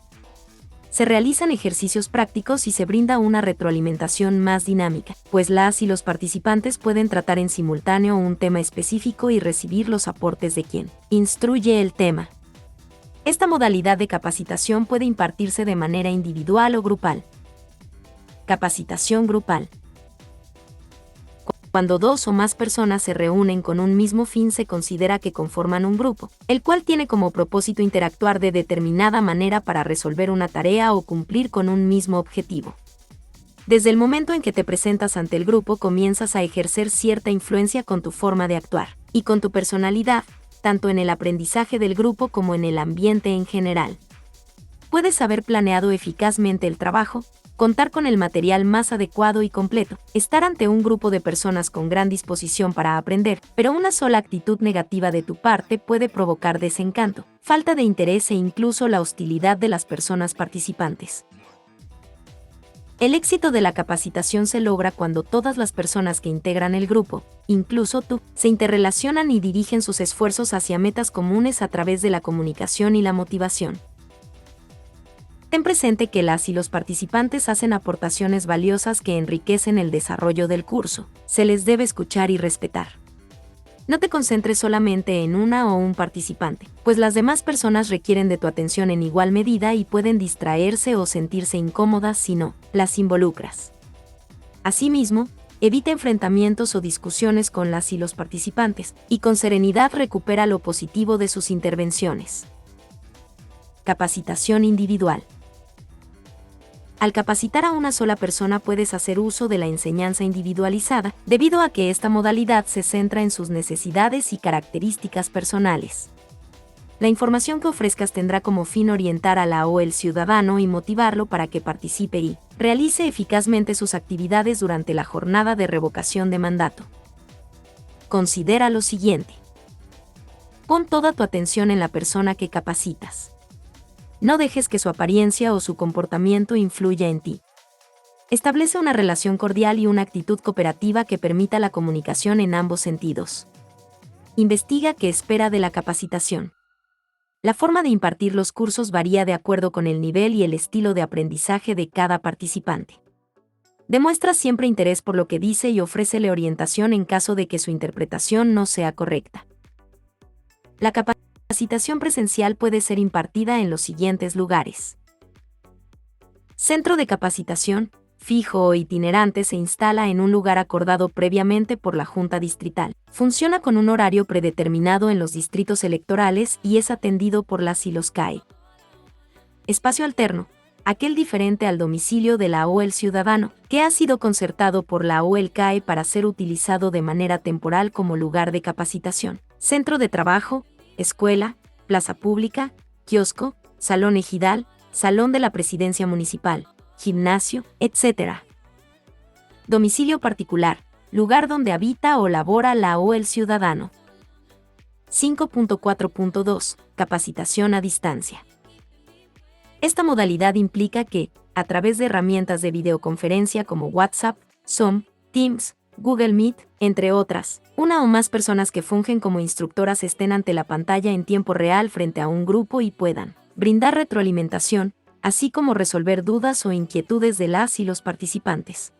Se realizan ejercicios prácticos y se brinda una retroalimentación más dinámica, pues las y los participantes pueden tratar en simultáneo un tema específico y recibir los aportes de quien instruye el tema. Esta modalidad de capacitación puede impartirse de manera individual o grupal. Capacitación grupal. Cuando 2 o más personas se reúnen con un mismo fin, se considera que conforman un grupo, el cual tiene como propósito interactuar de determinada manera para resolver una tarea o cumplir con un mismo objetivo. Desde el momento en que te presentas ante el grupo, comienzas a ejercer cierta influencia con tu forma de actuar y con tu personalidad, tanto en el aprendizaje del grupo como en el ambiente en general. Puedes haber planeado eficazmente el trabajo, contar con el material más adecuado y completo, estar ante un grupo de personas con gran disposición para aprender, pero una sola actitud negativa de tu parte puede provocar desencanto, falta de interés e incluso la hostilidad de las personas participantes. El éxito de la capacitación se logra cuando todas las personas que integran el grupo, incluso tú, se interrelacionan y dirigen sus esfuerzos hacia metas comunes a través de la comunicación y la motivación. Ten presente que las y los participantes hacen aportaciones valiosas que enriquecen el desarrollo del curso. Se les debe escuchar y respetar. No te concentres solamente en una o un participante, pues las demás personas requieren de tu atención en igual medida y pueden distraerse o sentirse incómodas si no las involucras. Asimismo, evita enfrentamientos o discusiones con las y los participantes, y con serenidad recupera lo positivo de sus intervenciones. Capacitación individual. Al capacitar a una sola persona, puedes hacer uso de la enseñanza individualizada, debido a que esta modalidad se centra en sus necesidades y características personales. La información que ofrezcas tendrá como fin orientar a la o el ciudadano y motivarlo para que participe y realice eficazmente sus actividades durante la jornada de revocación de mandato. Considera lo siguiente. Pon toda tu atención en la persona que capacitas. No dejes que su apariencia o su comportamiento influya en ti. Establece una relación cordial y una actitud cooperativa que permita la comunicación en ambos sentidos. Investiga qué espera de la capacitación. La forma de impartir los cursos varía de acuerdo con el nivel y el estilo de aprendizaje de cada participante. Demuestra siempre interés por lo que dice y ofrécele orientación en caso de que su interpretación no sea correcta. La capacitación presencial puede ser impartida en los siguientes lugares. Centro de capacitación, fijo o itinerante, se instala en un lugar acordado previamente por la Junta Distrital. Funciona con un horario predeterminado en los distritos electorales y es atendido por las y los CAE. Espacio alterno, aquel diferente al domicilio de la o el ciudadano, que ha sido concertado por la o el CAE para ser utilizado de manera temporal como lugar de capacitación. Centro de trabajo, escuela, plaza pública, kiosco, salón ejidal, salón de la presidencia municipal, gimnasio, etc. Domicilio particular, lugar donde habita o labora la o el ciudadano. 5.4.2 Capacitación a distancia. Esta modalidad implica que, a través de herramientas de videoconferencia como WhatsApp, Zoom, Teams, Google Meet, entre otras, una o más personas que fungen como instructoras estén ante la pantalla en tiempo real frente a un grupo y puedan brindar retroalimentación, así como resolver dudas o inquietudes de las y los participantes.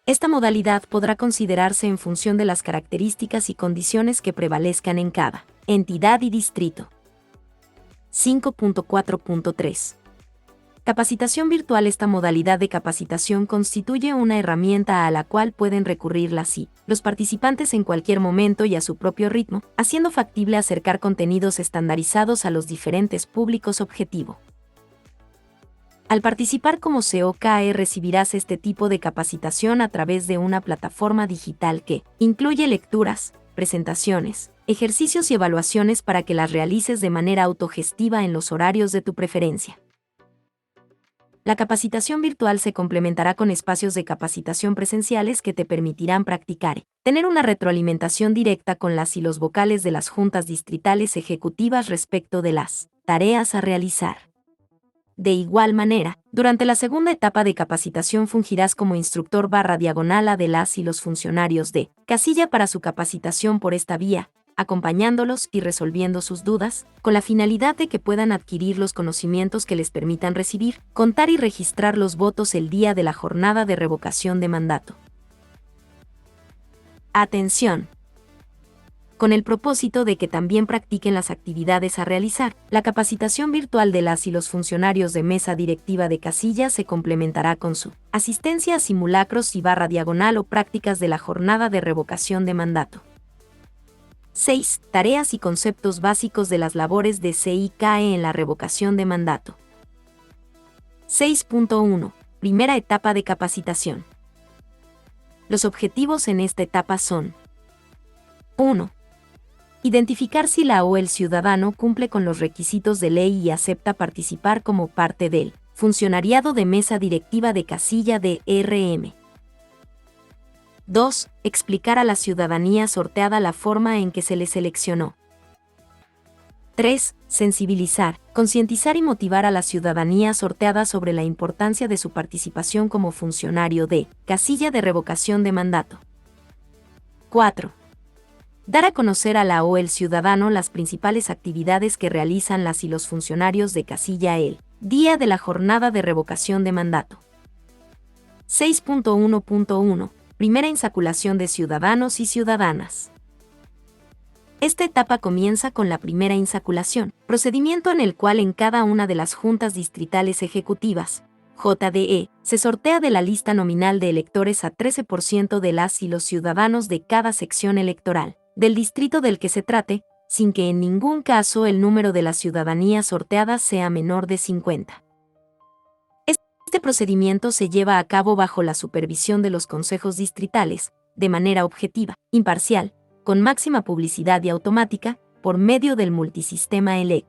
Esta modalidad podrá considerarse en función de las características y condiciones que prevalezcan en cada entidad y distrito. 5.4.3 Capacitación virtual. Esta modalidad de capacitación constituye una herramienta a la cual pueden recurrir los participantes en cualquier momento y a su propio ritmo, haciendo factible acercar contenidos estandarizados a los diferentes públicos objetivo. Al participar como COKE recibirás este tipo de capacitación a través de una plataforma digital que incluye lecturas, presentaciones, ejercicios y evaluaciones para que las realices de manera autogestiva en los horarios de tu preferencia. La capacitación virtual se complementará con espacios de capacitación presenciales que te permitirán practicar y tener una retroalimentación directa con las y los vocales de las juntas distritales ejecutivas respecto de las tareas a realizar. De igual manera, durante la segunda etapa de capacitación fungirás como instructor/diagonal de las y los funcionarios de casilla para su capacitación por esta vía, acompañándolos y resolviendo sus dudas, con la finalidad de que puedan adquirir los conocimientos que les permitan recibir, contar y registrar los votos el día de la jornada de revocación de mandato. Atención. Con el propósito de que también practiquen las actividades a realizar, la capacitación virtual de las y los funcionarios de mesa directiva de casilla se complementará con su asistencia a simulacros y /diagonal o prácticas de la jornada de revocación de mandato. 6. Tareas y conceptos básicos de las labores de CICAE en la revocación de mandato. 6.1. Primera etapa de capacitación. Los objetivos en esta etapa son: 1. Identificar si la o el ciudadano cumple con los requisitos de ley y acepta participar como parte del funcionariado de mesa directiva de casilla de RM. 2. Explicar a la ciudadanía sorteada la forma en que se le seleccionó. 3. Sensibilizar, concientizar y motivar a la ciudadanía sorteada sobre la importancia de su participación como funcionario de casilla de revocación de mandato. 4. Dar a conocer a la o el ciudadano las principales actividades que realizan las y los funcionarios de casilla el día de la jornada de revocación de mandato. 6.1.1 Primera insaculación de ciudadanos y ciudadanas. Esta etapa comienza con la primera insaculación, procedimiento en el cual en cada una de las juntas distritales ejecutivas, JDE, se sortea de la lista nominal de electores a 13% de las y los ciudadanos de cada sección electoral, del distrito del que se trate, sin que en ningún caso el número de la ciudadanía sorteada sea menor de 50. Este procedimiento se lleva a cabo bajo la supervisión de los consejos distritales, de manera objetiva, imparcial, con máxima publicidad y automática, por medio del multisistema ELEC.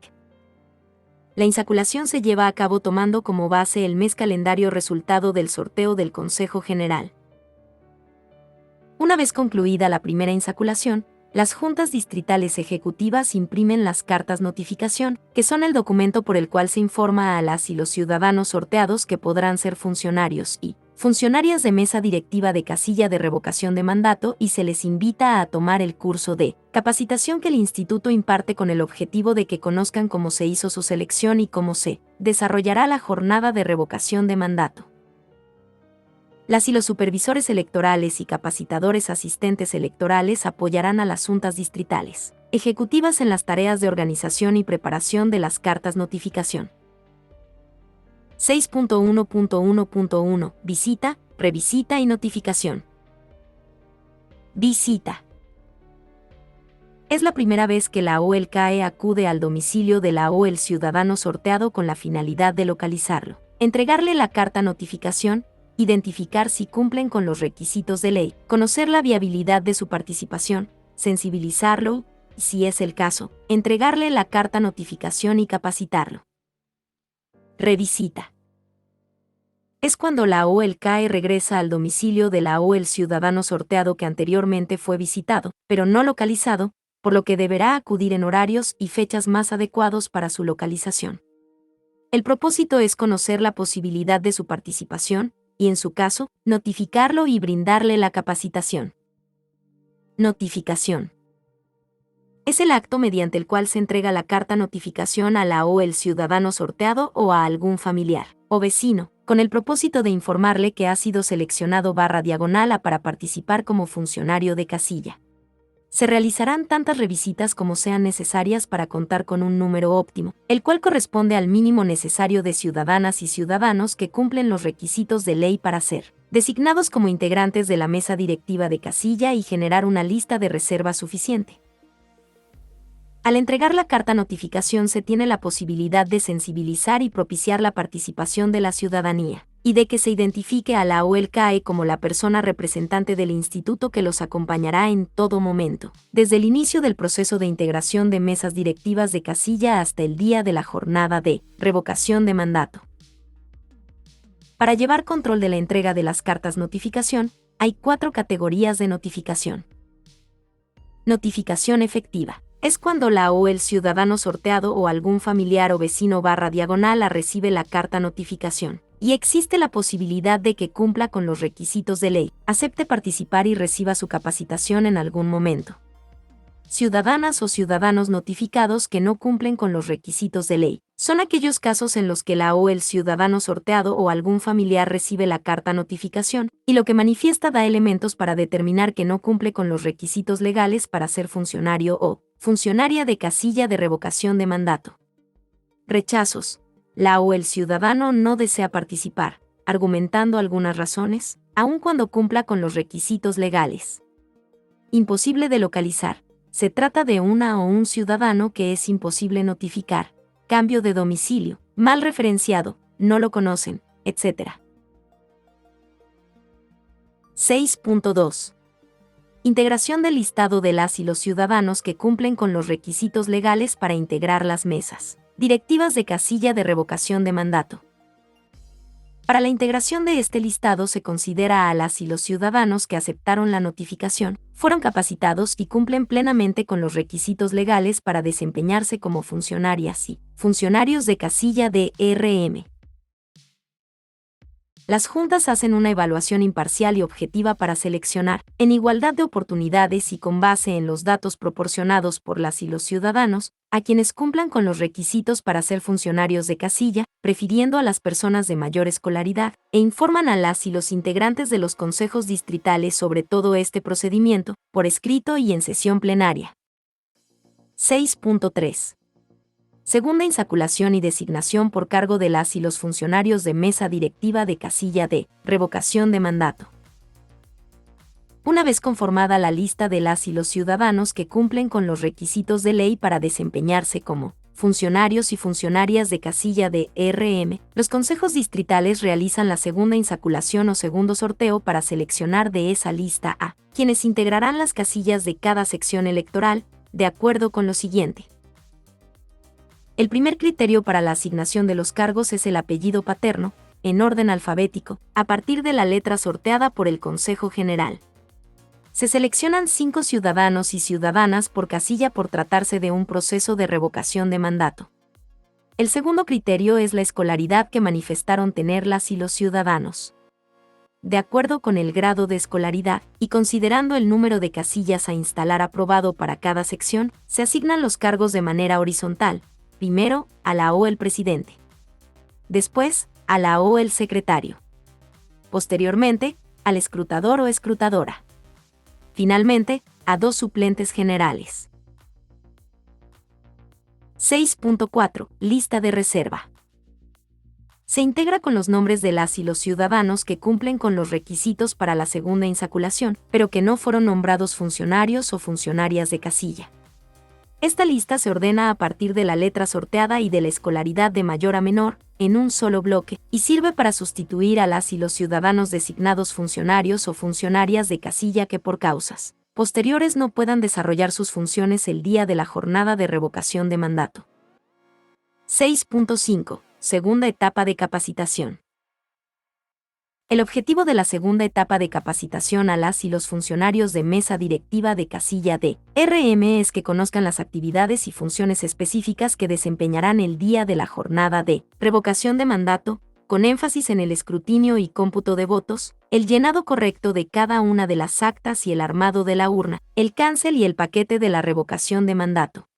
La insaculación se lleva a cabo tomando como base el mes calendario resultado del sorteo del Consejo General. Una vez concluida la primera insaculación, las juntas distritales ejecutivas imprimen las cartas notificación, que son el documento por el cual se informa a las y los ciudadanos sorteados que podrán ser funcionarios y funcionarias de mesa directiva de casilla de revocación de mandato y se les invita a tomar el curso de capacitación que el instituto imparte con el objetivo de que conozcan cómo se hizo su selección y cómo se desarrollará la jornada de revocación de mandato. Las y los supervisores electorales y capacitadores asistentes electorales apoyarán a las juntas distritales ejecutivas en las tareas de organización y preparación de las cartas notificación. 6.1.1.1 Visita, revisita y notificación. Visita. Es la primera vez que la o el CAE acude al domicilio de la o el ciudadano sorteado con la finalidad de localizarlo, entregarle la carta notificación, identificar si cumplen con los requisitos de ley, conocer la viabilidad de su participación, sensibilizarlo, y si es el caso, entregarle la carta notificación y capacitarlo. Revisita. Es cuando la o el CAE regresa al domicilio de la o el ciudadano sorteado que anteriormente fue visitado, pero no localizado, por lo que deberá acudir en horarios y fechas más adecuados para su localización. El propósito es conocer la posibilidad de su participación y, en su caso, notificarlo y brindarle la capacitación. Notificación. Es el acto mediante el cual se entrega la carta notificación a la o el ciudadano sorteado o a algún familiar o vecino, con el propósito de informarle que ha sido seleccionado /diagonal a para participar como funcionario de casilla. Se realizarán tantas revisitas como sean necesarias para contar con un número óptimo, el cual corresponde al mínimo necesario de ciudadanas y ciudadanos que cumplen los requisitos de ley para ser designados como integrantes de la mesa directiva de casilla y generar una lista de reserva suficiente. Al entregar la carta notificación se tiene la posibilidad de sensibilizar y propiciar la participación de la ciudadanía, y de que se identifique a la o el CAE como la persona representante del instituto que los acompañará en todo momento, desde el inicio del proceso de integración de mesas directivas de casilla hasta el día de la jornada de revocación de mandato. Para llevar control de la entrega de las cartas notificación, hay 4 categorías de notificación. Notificación efectiva. Es cuando la o el ciudadano sorteado o algún familiar o vecino /diagonal recibe la carta notificación, y existe la posibilidad de que cumpla con los requisitos de ley, acepte participar y reciba su capacitación en algún momento. Ciudadanas o ciudadanos notificados que no cumplen con los requisitos de ley. Son aquellos casos en los que la o el ciudadano sorteado o algún familiar recibe la carta notificación, y lo que manifiesta da elementos para determinar que no cumple con los requisitos legales para ser funcionario o funcionaria de casilla de revocación de mandato. Rechazos. La o el ciudadano no desea participar, argumentando algunas razones, aun cuando cumpla con los requisitos legales. Imposible de localizar. Se trata de una o un ciudadano que es imposible notificar. Cambio de domicilio, mal referenciado, no lo conocen, etc. 6.2. Integración del listado de las y los ciudadanos que cumplen con los requisitos legales para integrar las mesas directivas de casilla de revocación de mandato. Para la integración de este listado se considera a las y los ciudadanos que aceptaron la notificación, fueron capacitados y cumplen plenamente con los requisitos legales para desempeñarse como funcionarias y funcionarios de casilla de RM. Las juntas hacen una evaluación imparcial y objetiva para seleccionar, en igualdad de oportunidades y con base en los datos proporcionados por las y los ciudadanos, a quienes cumplan con los requisitos para ser funcionarios de casilla, prefiriendo a las personas de mayor escolaridad, e informan a las y los integrantes de los consejos distritales sobre todo este procedimiento, por escrito y en sesión plenaria. 6.3. Segunda insaculación y designación por cargo de las y los funcionarios de mesa directiva de casilla de revocación de mandato. Una vez conformada la lista de las y los ciudadanos que cumplen con los requisitos de ley para desempeñarse como funcionarios y funcionarias de casilla de RM, los consejos distritales realizan la segunda insaculación o segundo sorteo para seleccionar de esa lista a quienes integrarán las casillas de cada sección electoral, de acuerdo con lo siguiente. El primer criterio para la asignación de los cargos es el apellido paterno, en orden alfabético, a partir de la letra sorteada por el Consejo General. Se seleccionan 5 ciudadanos y ciudadanas por casilla por tratarse de un proceso de revocación de mandato. El segundo criterio es la escolaridad que manifestaron tener las y los ciudadanos. De acuerdo con el grado de escolaridad, y considerando el número de casillas a instalar aprobado para cada sección, se asignan los cargos de manera horizontal. Primero, a la o el presidente. Después, a la o el secretario. Posteriormente, al escrutador o escrutadora. Finalmente, a 2 suplentes generales. 6.4. Lista de reserva. Se integra con los nombres de las y los ciudadanos que cumplen con los requisitos para la segunda insaculación, pero que no fueron nombrados funcionarios o funcionarias de casilla. Esta lista se ordena a partir de la letra sorteada y de la escolaridad de mayor a menor, en un solo bloque, y sirve para sustituir a las y los ciudadanos designados funcionarios o funcionarias de casilla que por causas posteriores no puedan desarrollar sus funciones el día de la jornada de revocación de mandato. 6.5. Segunda etapa de capacitación. El objetivo de la segunda etapa de capacitación a las y los funcionarios de mesa directiva de casilla de RM es que conozcan las actividades y funciones específicas que desempeñarán el día de la jornada de revocación de mandato, con énfasis en el escrutinio y cómputo de votos, el llenado correcto de cada una de las actas y el armado de la urna, el cancel y el paquete de la revocación de mandato.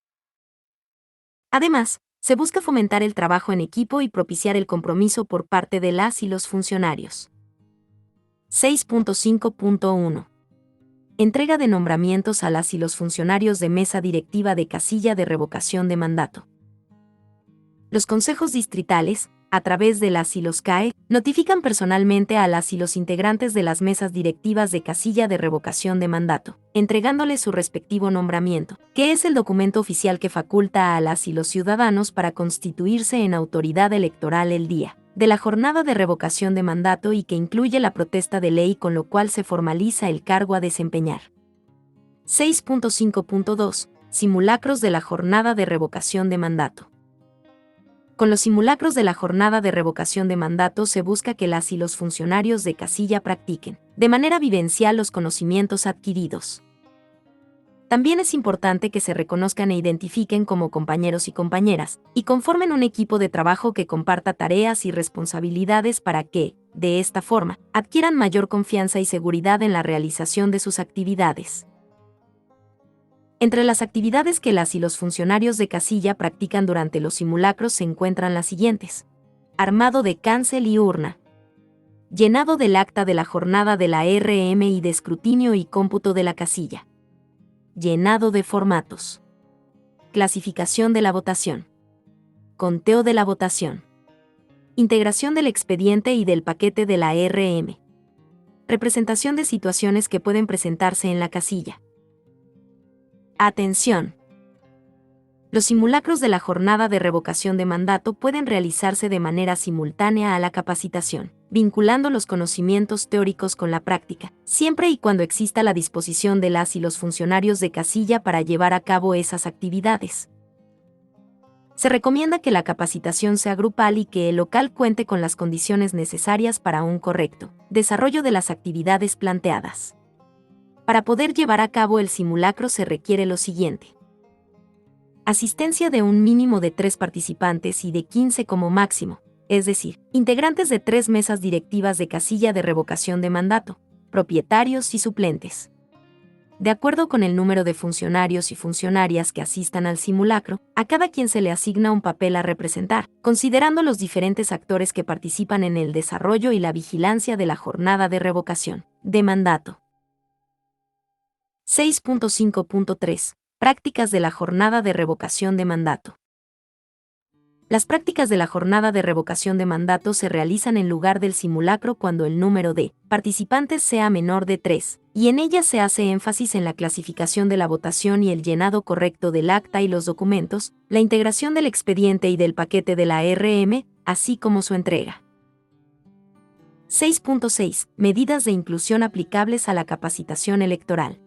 Además, se busca fomentar el trabajo en equipo y propiciar el compromiso por parte de las y los funcionarios. 6.5.1. Entrega de nombramientos a las y los funcionarios de mesa directiva de casilla de revocación de mandato. Los consejos distritales, a través de las y los CAE, notifican personalmente a las y los integrantes de las mesas directivas de casilla de revocación de mandato, entregándoles su respectivo nombramiento, que es el documento oficial que faculta a las y los ciudadanos para constituirse en autoridad electoral el día de la jornada de revocación de mandato y que incluye la protesta de ley, con lo cual se formaliza el cargo a desempeñar. 6.5.2. Simulacros de la jornada de revocación de mandato. Con los simulacros de la jornada de revocación de mandato se busca que las y los funcionarios de casilla practiquen, de manera vivencial, los conocimientos adquiridos. También es importante que se reconozcan e identifiquen como compañeros y compañeras, y conformen un equipo de trabajo que comparta tareas y responsabilidades para que, de esta forma, adquieran mayor confianza y seguridad en la realización de sus actividades. Entre las actividades que las y los funcionarios de casilla practican durante los simulacros se encuentran las siguientes: armado de cancel y urna, llenado del acta de la jornada de la RM y de escrutinio y cómputo de la casilla, llenado de formatos, clasificación de la votación, conteo de la votación, integración del expediente y del paquete de la RM, representación de situaciones que pueden presentarse en la casilla. Atención. Los simulacros de la jornada de revocación de mandato pueden realizarse de manera simultánea a la capacitación, vinculando los conocimientos teóricos con la práctica, siempre y cuando exista la disposición de las y los funcionarios de casilla para llevar a cabo esas actividades. Se recomienda que la capacitación sea grupal y que el local cuente con las condiciones necesarias para un correcto desarrollo de las actividades planteadas. Para poder llevar a cabo el simulacro se requiere lo siguiente: asistencia de un mínimo de 3 participantes y de 15 como máximo, es decir, integrantes de 3 mesas directivas de casilla de revocación de mandato, propietarios y suplentes. De acuerdo con el número de funcionarios y funcionarias que asistan al simulacro, a cada quien se le asigna un papel a representar, considerando los diferentes actores que participan en el desarrollo y la vigilancia de la jornada de revocación de mandato. 6.5.3. Prácticas de la jornada de revocación de mandato. Las prácticas de la jornada de revocación de mandato se realizan en lugar del simulacro cuando el número de participantes sea menor de 3, y en ellas se hace énfasis en la clasificación de la votación y el llenado correcto del acta y los documentos, la integración del expediente y del paquete de la RM, así como su entrega. 6.6. Medidas de inclusión aplicables a la capacitación electoral.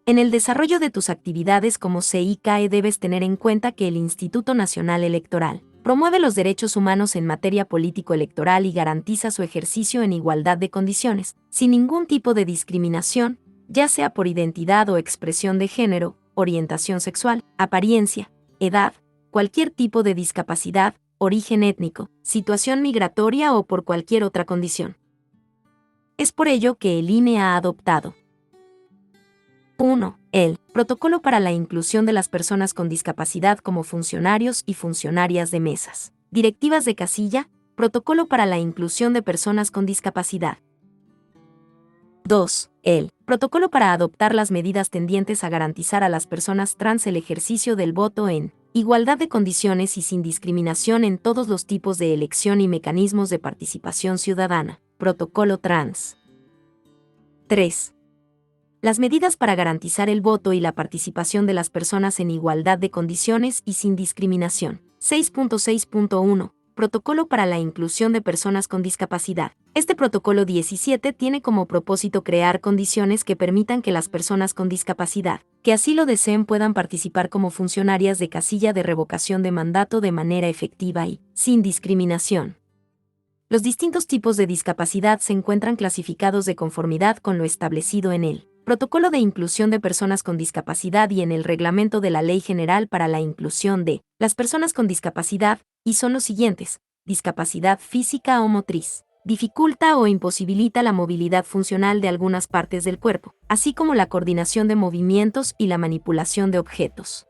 En el desarrollo de tus actividades como CICAE debes tener en cuenta que el Instituto Nacional Electoral promueve los derechos humanos en materia político-electoral y garantiza su ejercicio en igualdad de condiciones, sin ningún tipo de discriminación, ya sea por identidad o expresión de género, orientación sexual, apariencia, edad, cualquier tipo de discapacidad, origen étnico, situación migratoria o por cualquier otra condición. Es por ello que el INE ha adoptado 1. El Protocolo para la inclusión de las personas con discapacidad como funcionarios y funcionarias de mesas directivas de casilla, Protocolo para la inclusión de personas con discapacidad. 2. El Protocolo para adoptar las medidas tendientes a garantizar a las personas trans el ejercicio del voto en igualdad de condiciones y sin discriminación en todos los tipos de elección y mecanismos de participación ciudadana, Protocolo Trans. 3. Las medidas para garantizar el voto y la participación de las personas en igualdad de condiciones y sin discriminación. 6.6.1. Protocolo para la inclusión de personas con discapacidad. Este protocolo 17 tiene como propósito crear condiciones que permitan que las personas con discapacidad, que así lo deseen, puedan participar como funcionarias de casilla de revocación de mandato de manera efectiva y sin discriminación. Los distintos tipos de discapacidad se encuentran clasificados de conformidad con lo establecido en el Protocolo de Inclusión de Personas con Discapacidad y en el Reglamento de la Ley General para la Inclusión de las Personas con Discapacidad, y son los siguientes: discapacidad física o motriz. Dificulta o imposibilita la movilidad funcional de algunas partes del cuerpo, así como la coordinación de movimientos y la manipulación de objetos.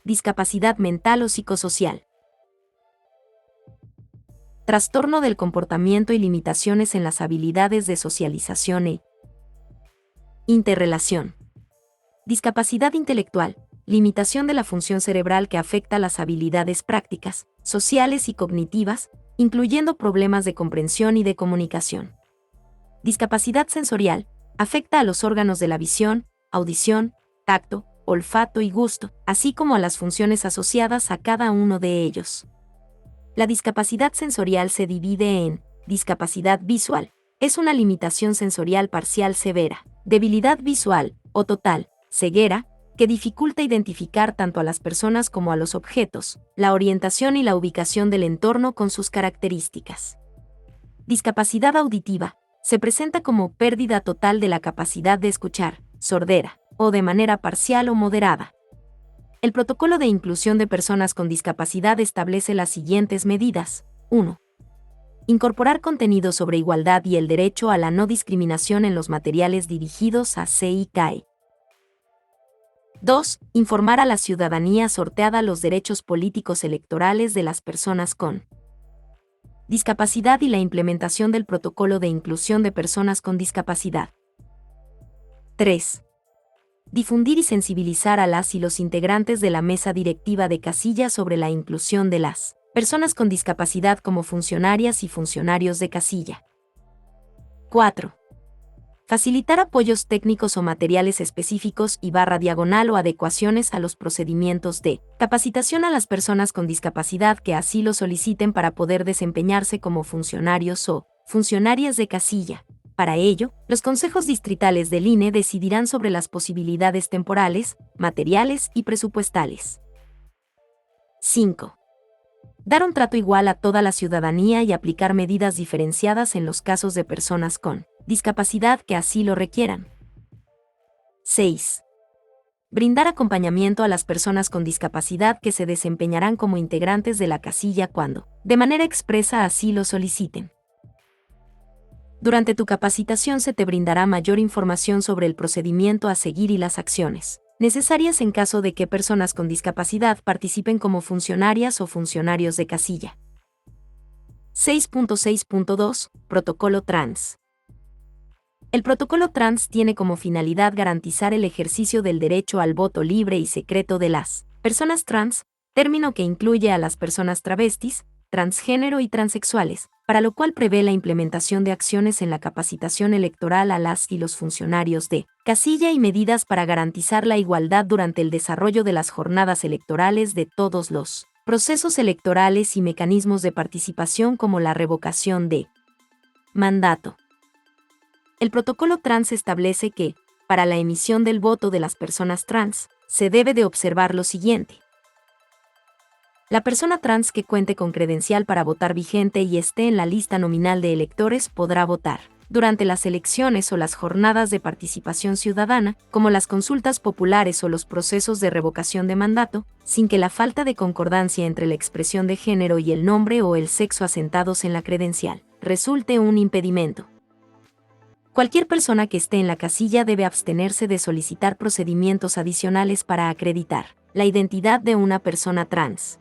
Discapacidad mental o psicosocial. Trastorno del comportamiento y limitaciones en las habilidades de socialización e interrelación. Discapacidad intelectual, limitación de la función cerebral que afecta las habilidades prácticas, sociales y cognitivas, incluyendo problemas de comprensión y de comunicación. Discapacidad sensorial, afecta a los órganos de la visión, audición, tacto, olfato y gusto, así como a las funciones asociadas a cada uno de ellos. La discapacidad sensorial se divide en discapacidad visual, es una limitación sensorial parcial severa, debilidad visual, o total, ceguera, que dificulta identificar tanto a las personas como a los objetos, la orientación y la ubicación del entorno con sus características. Discapacidad auditiva, se presenta como pérdida total de la capacidad de escuchar, sordera, o de manera parcial o moderada. El Protocolo de Inclusión de Personas con Discapacidad establece las siguientes medidas. 1. Incorporar contenido sobre igualdad y el derecho a la no discriminación en los materiales dirigidos a CICAE. 2. Informar a la ciudadanía sorteada los derechos políticos electorales de las personas con discapacidad y la implementación del Protocolo de Inclusión de Personas con Discapacidad. 3. Difundir y sensibilizar a las y los integrantes de la mesa directiva de casilla sobre la inclusión de las personas con discapacidad como funcionarias y funcionarios de casilla. 4. Facilitar apoyos técnicos o materiales específicos y /diagonal o adecuaciones a los procedimientos de capacitación a las personas con discapacidad que así lo soliciten para poder desempeñarse como funcionarios o funcionarias de casilla. Para ello, los consejos distritales del INE decidirán sobre las posibilidades temporales, materiales y presupuestales. 5. Dar un trato igual a toda la ciudadanía y aplicar medidas diferenciadas en los casos de personas con discapacidad que así lo requieran. 6. Brindar acompañamiento a las personas con discapacidad que se desempeñarán como integrantes de la casilla cuando, de manera expresa, así lo soliciten. Durante tu capacitación se te brindará mayor información sobre el procedimiento a seguir y las acciones necesarias en caso de que personas con discapacidad participen como funcionarias o funcionarios de casilla. 6.6.2 Protocolo Trans. El Protocolo Trans tiene como finalidad garantizar el ejercicio del derecho al voto libre y secreto de las personas trans, término que incluye a las personas travestis, transgénero y transexuales, para lo cual prevé la implementación de acciones en la capacitación electoral a las y los funcionarios de casilla y medidas para garantizar la igualdad durante el desarrollo de las jornadas electorales de todos los procesos electorales y mecanismos de participación como la revocación de mandato. El Protocolo Trans establece que, para la emisión del voto de las personas trans, se debe de observar lo siguiente. La persona trans que cuente con credencial para votar vigente y esté en la lista nominal de electores podrá votar durante las elecciones o las jornadas de participación ciudadana, como las consultas populares o los procesos de revocación de mandato, sin que la falta de concordancia entre la expresión de género y el nombre o el sexo asentados en la credencial resulte un impedimento. Cualquier persona que esté en la casilla debe abstenerse de solicitar procedimientos adicionales para acreditar la identidad de una persona trans.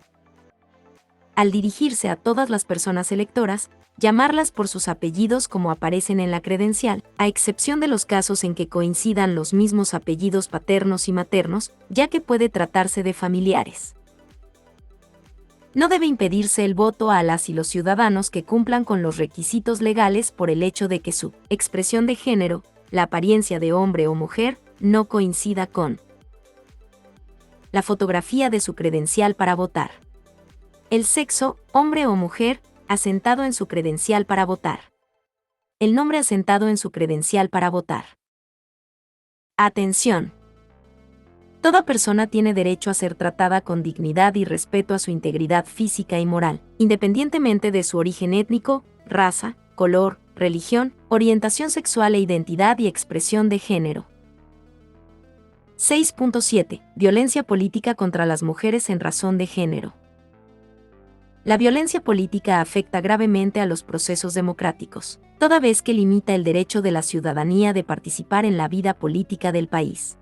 Al dirigirse a todas las personas electoras, llamarlas por sus apellidos como aparecen en la credencial, a excepción de los casos en que coincidan los mismos apellidos paternos y maternos, ya que puede tratarse de familiares. No debe impedirse el voto a las y los ciudadanos que cumplan con los requisitos legales por el hecho de que su expresión de género, la apariencia de hombre o mujer, no coincida con la fotografía de su credencial para votar. El sexo, hombre o mujer, asentado en su credencial para votar. El nombre asentado en su credencial para votar. Atención. Toda persona tiene derecho a ser tratada con dignidad y respeto a su integridad física y moral, independientemente de su origen étnico, raza, color, religión, orientación sexual e identidad y expresión de género. 6.7. Violencia política contra las mujeres en razón de género. La violencia política afecta gravemente a los procesos democráticos, toda vez que limita el derecho de la ciudadanía de participar en la vida política del país.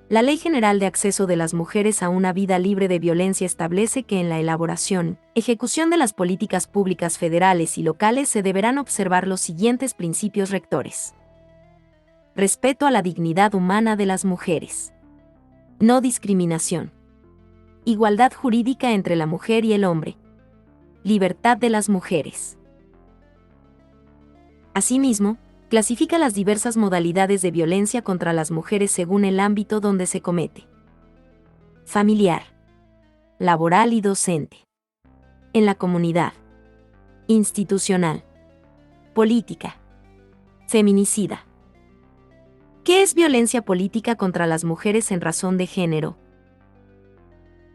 La Ley General de Acceso de las Mujeres a una Vida Libre de Violencia establece que en la elaboración, ejecución de las políticas públicas federales y locales se deberán observar los siguientes principios rectores. Respeto a la dignidad humana de las mujeres. No discriminación. Igualdad jurídica entre la mujer y el hombre. Libertad de las mujeres. Asimismo, clasifica las diversas modalidades de violencia contra las mujeres según el ámbito donde se comete. Familiar, laboral y docente. En la comunidad. Institucional. Política. Feminicida. ¿Qué es violencia política contra las mujeres en razón de género?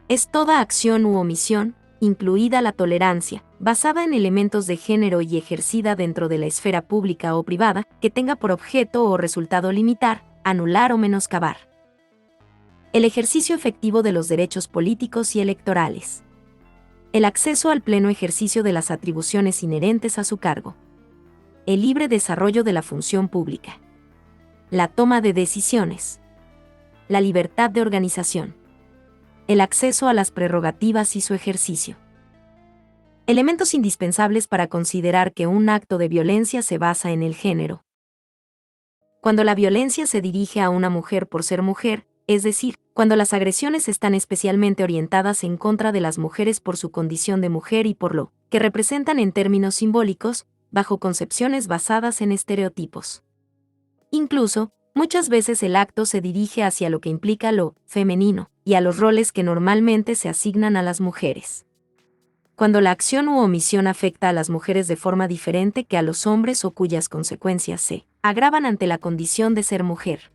Es toda acción u omisión, incluida la tolerancia, basada en elementos de género y ejercida dentro de la esfera pública o privada, que tenga por objeto o resultado limitar, anular o menoscabar el ejercicio efectivo de los derechos políticos y electorales, el acceso al pleno ejercicio de las atribuciones inherentes a su cargo, el libre desarrollo de la función pública, la toma de decisiones, la libertad de organización, el acceso a las prerrogativas y su ejercicio. Elementos indispensables para considerar que un acto de violencia se basa en el género. Cuando la violencia se dirige a una mujer por ser mujer, es decir, cuando las agresiones están especialmente orientadas en contra de las mujeres por su condición de mujer y por lo que representan en términos simbólicos, bajo concepciones basadas en estereotipos. Incluso, muchas veces el acto se dirige hacia lo que implica lo femenino y a los roles que normalmente se asignan a las mujeres. Cuando la acción u omisión afecta a las mujeres de forma diferente que a los hombres o cuyas consecuencias se agravan ante la condición de ser mujer.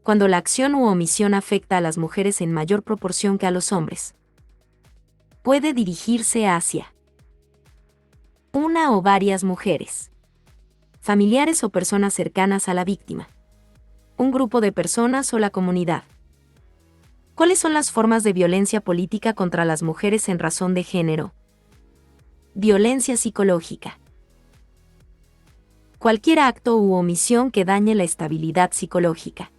Cuando la acción u omisión afecta a las mujeres en mayor proporción que a los hombres. Puede dirigirse hacia una o varias mujeres, familiares o personas cercanas a la víctima, un grupo de personas o la comunidad. ¿Cuáles son las formas de violencia política contra las mujeres en razón de género? Violencia psicológica. Cualquier acto u omisión que dañe la estabilidad psicológica.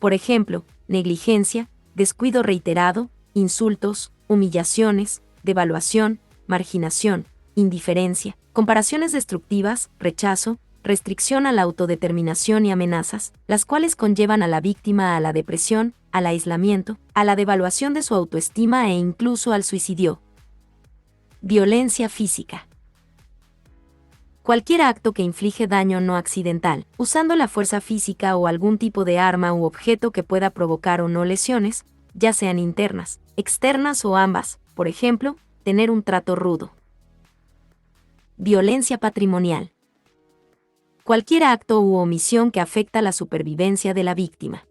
Por ejemplo, negligencia, descuido reiterado, insultos, humillaciones, devaluación, marginación, indiferencia, comparaciones destructivas, rechazo, restricción a la autodeterminación y amenazas, las cuales conllevan a la víctima a la depresión, al aislamiento, a la devaluación de su autoestima e incluso al suicidio. Violencia física. Cualquier acto que inflige daño no accidental, usando la fuerza física o algún tipo de arma u objeto que pueda provocar o no lesiones, ya sean internas, externas o ambas, por ejemplo, tener un trato rudo. Violencia patrimonial. Cualquier acto u omisión que afecta la supervivencia de la víctima.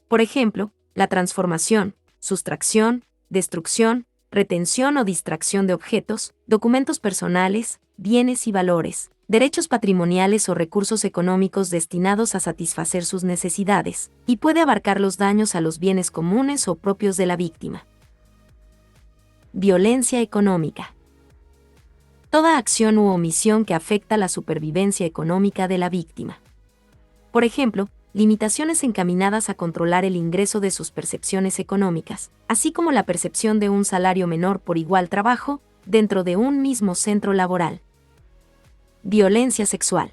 Por ejemplo, la transformación, sustracción, destrucción, retención o distracción de objetos, documentos personales, bienes y valores, derechos patrimoniales o recursos económicos destinados a satisfacer sus necesidades, y puede abarcar los daños a los bienes comunes o propios de la víctima. Violencia económica. Toda acción u omisión que afecta la supervivencia económica de la víctima. Por ejemplo, limitaciones encaminadas a controlar el ingreso de sus percepciones económicas, así como la percepción de un salario menor por igual trabajo, dentro de un mismo centro laboral. Violencia sexual.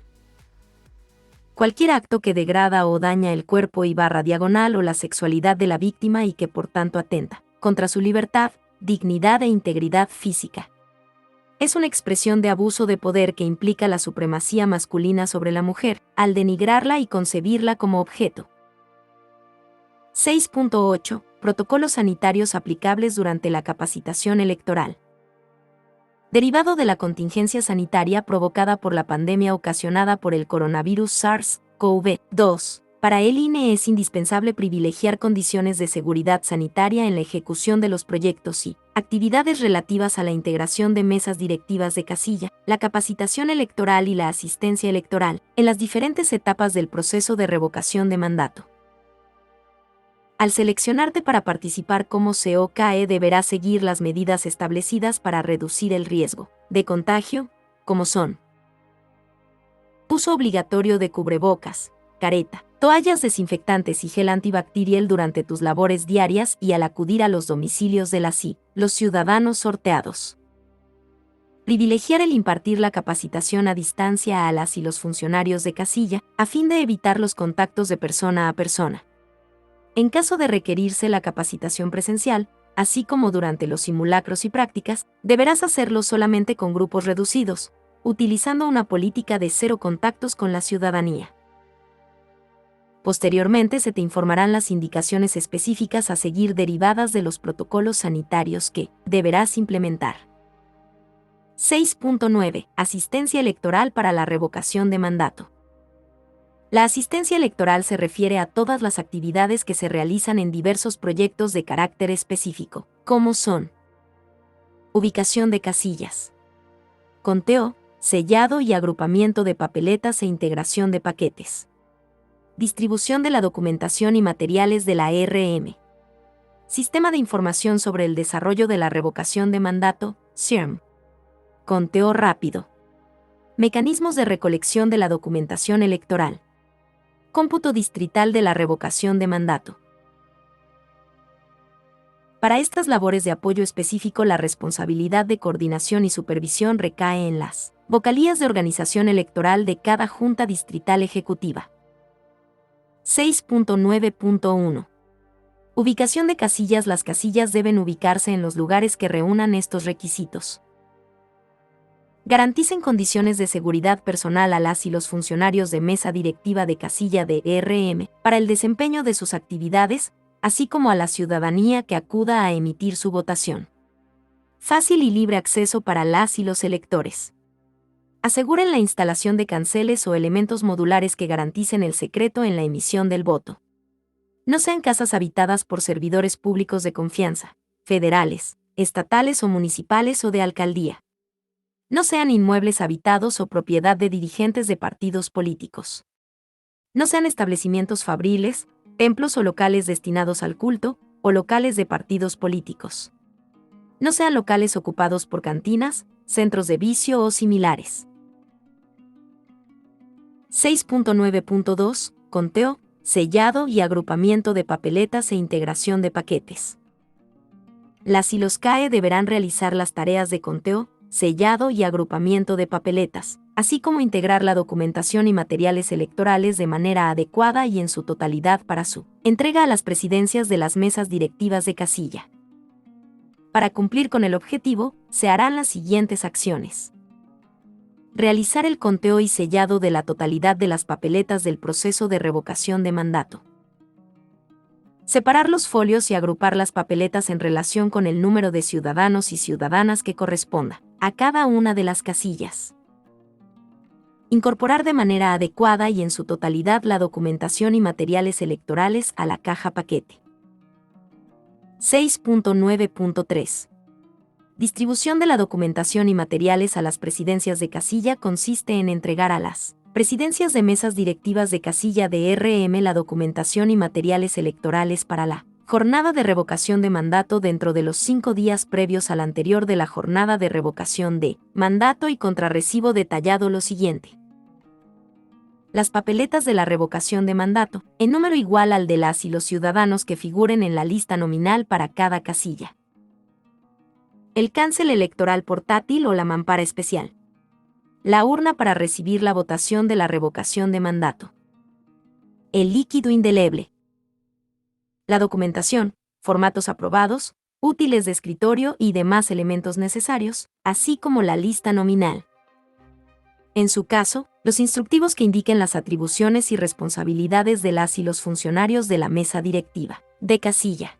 Cualquier acto que degrada o daña el cuerpo y diagonal o la sexualidad de la víctima y que por tanto atenta contra su libertad, dignidad e integridad física. Es una expresión de abuso de poder que implica la supremacía masculina sobre la mujer, al denigrarla y concebirla como objeto. 6.8. Protocolos sanitarios aplicables durante la capacitación electoral. Derivado de la contingencia sanitaria provocada por la pandemia ocasionada por el coronavirus SARS-CoV-2, Para el INE es indispensable privilegiar condiciones de seguridad sanitaria en la ejecución de los proyectos y actividades relativas a la integración de mesas directivas de casilla, la capacitación electoral y la asistencia electoral en las diferentes etapas del proceso de revocación de mandato. Al seleccionarte para participar como COCAE deberás seguir las medidas establecidas para reducir el riesgo de contagio, como son: uso obligatorio de cubrebocas, careta, toallas desinfectantes y gel antibacterial durante tus labores diarias y al acudir a los domicilios de los ciudadanos sorteados. Privilegiar el impartir la capacitación a distancia a las y los funcionarios de casilla, a fin de evitar los contactos de persona a persona. En caso de requerirse la capacitación presencial, así como durante los simulacros y prácticas, deberás hacerlo solamente con grupos reducidos, utilizando una política de cero contactos con la ciudadanía. Posteriormente se te informarán las indicaciones específicas a seguir derivadas de los protocolos sanitarios que deberás implementar. 6.9. Asistencia electoral para la revocación de mandato. La asistencia electoral se refiere a todas las actividades que se realizan en diversos proyectos de carácter específico, como son: ubicación de casillas, conteo, sellado y agrupamiento de papeletas e integración de paquetes, distribución de la documentación y materiales de la RM, Sistema de Información sobre el Desarrollo de la Revocación de Mandato, SIRM, conteo rápido, mecanismos de recolección de la documentación electoral, cómputo distrital de la revocación de mandato. Para estas labores de apoyo específico, la responsabilidad de coordinación y supervisión recae en las vocalías de organización electoral de cada Junta Distrital Ejecutiva. 6.9.1. Ubicación de casillas. Las casillas deben ubicarse en los lugares que reúnan estos requisitos. Garanticen condiciones de seguridad personal a las y los funcionarios de mesa directiva de casilla de RM para el desempeño de sus actividades, así como a la ciudadanía que acuda a emitir su votación. Fácil y libre acceso para las y los electores. Aseguren la instalación de canceles o elementos modulares que garanticen el secreto en la emisión del voto. No sean casas habitadas por servidores públicos de confianza, federales, estatales o municipales o de alcaldía. No sean inmuebles habitados o propiedad de dirigentes de partidos políticos. No sean establecimientos fabriles, templos o locales destinados al culto, o locales de partidos políticos. No sean locales ocupados por cantinas, centros de vicio o similares. 6.9.2. Conteo, sellado y agrupamiento de papeletas e integración de paquetes. Las y los CAE deberán realizar las tareas de conteo, sellado y agrupamiento de papeletas, así como integrar la documentación y materiales electorales de manera adecuada y en su totalidad para su entrega a las presidencias de las mesas directivas de casilla. Para cumplir con el objetivo, se harán las siguientes acciones: realizar el conteo y sellado de la totalidad de las papeletas del proceso de revocación de mandato. Separar los folios y agrupar las papeletas en relación con el número de ciudadanos y ciudadanas que corresponda a cada una de las casillas. Incorporar de manera adecuada y en su totalidad la documentación y materiales electorales a la caja paquete. 6.9.3. Distribución de la documentación y materiales a las presidencias de casilla consiste en entregar a las presidencias de mesas directivas de casilla de RM la documentación y materiales electorales para la jornada de revocación de mandato dentro de los 5 días previos al anterior de la jornada de revocación de mandato, y contrarrecibo detallado lo siguiente: las papeletas de la revocación de mandato, en número igual al de las y los ciudadanos que figuren en la lista nominal para cada casilla. El cancel electoral portátil o la mampara especial. La urna para recibir la votación de la revocación de mandato. El líquido indeleble. La documentación, formatos aprobados, útiles de escritorio y demás elementos necesarios, así como la lista nominal. En su caso, los instructivos que indiquen las atribuciones y responsabilidades de las y los funcionarios de la mesa directiva de casilla.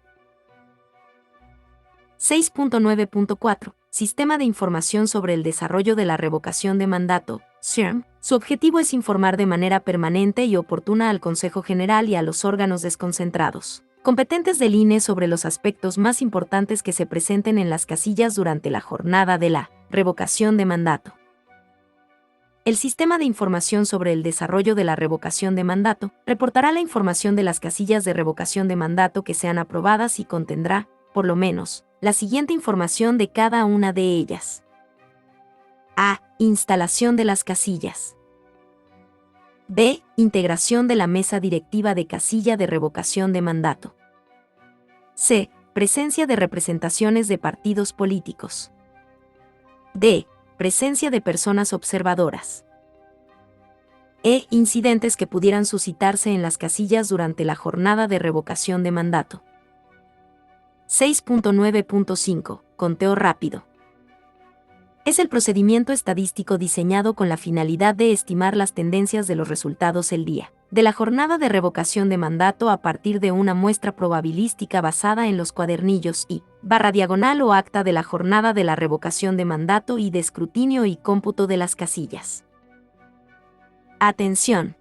6.9.4. Sistema de Información sobre el Desarrollo de la Revocación de Mandato, SIRM, su objetivo es informar de manera permanente y oportuna al Consejo General y a los órganos desconcentrados competentes del INE sobre los aspectos más importantes que se presenten en las casillas durante la jornada de la revocación de mandato. El Sistema de Información sobre el Desarrollo de la Revocación de Mandato reportará la información de las casillas de revocación de mandato que sean aprobadas y contendrá, por lo menos, la siguiente información de cada una de ellas. A. Instalación de las casillas. B. Integración de la mesa directiva de casilla de revocación de mandato. C. Presencia de representaciones de partidos políticos. D. Presencia de personas observadoras. E. Incidentes que pudieran suscitarse en las casillas durante la jornada de revocación de mandato. 6.9.5. Conteo rápido. Es el procedimiento estadístico diseñado con la finalidad de estimar las tendencias de los resultados el día de la jornada de revocación de mandato a partir de una muestra probabilística basada en los cuadernillos I/diagonal o acta de la jornada de la revocación de mandato y de escrutinio y cómputo de las casillas. Atención.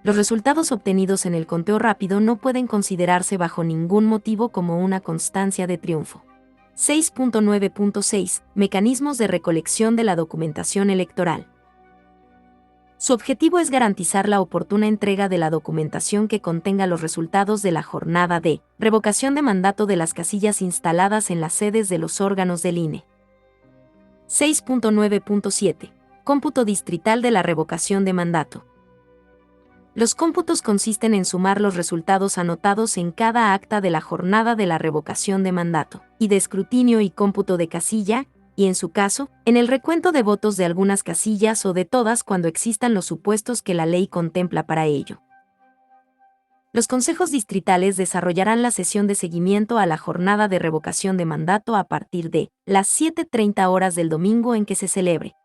Los resultados obtenidos en el conteo rápido no pueden considerarse bajo ningún motivo como una constancia de triunfo. 6.9.6. Mecanismos de recolección de la documentación electoral. Su objetivo es garantizar la oportuna entrega de la documentación que contenga los resultados de la jornada de revocación de mandato de las casillas instaladas en las sedes de los órganos del INE. 6.9.7. Cómputo distrital de la revocación de mandato. Los cómputos consisten en sumar los resultados anotados en cada acta de la jornada de la revocación de mandato y de escrutinio y cómputo de casilla, y en su caso, en el recuento de votos de algunas casillas o de todas cuando existan los supuestos que la ley contempla para ello. Los consejos distritales desarrollarán la sesión de seguimiento a la jornada de revocación de mandato a partir de las 7:30 horas del domingo en que se celebre.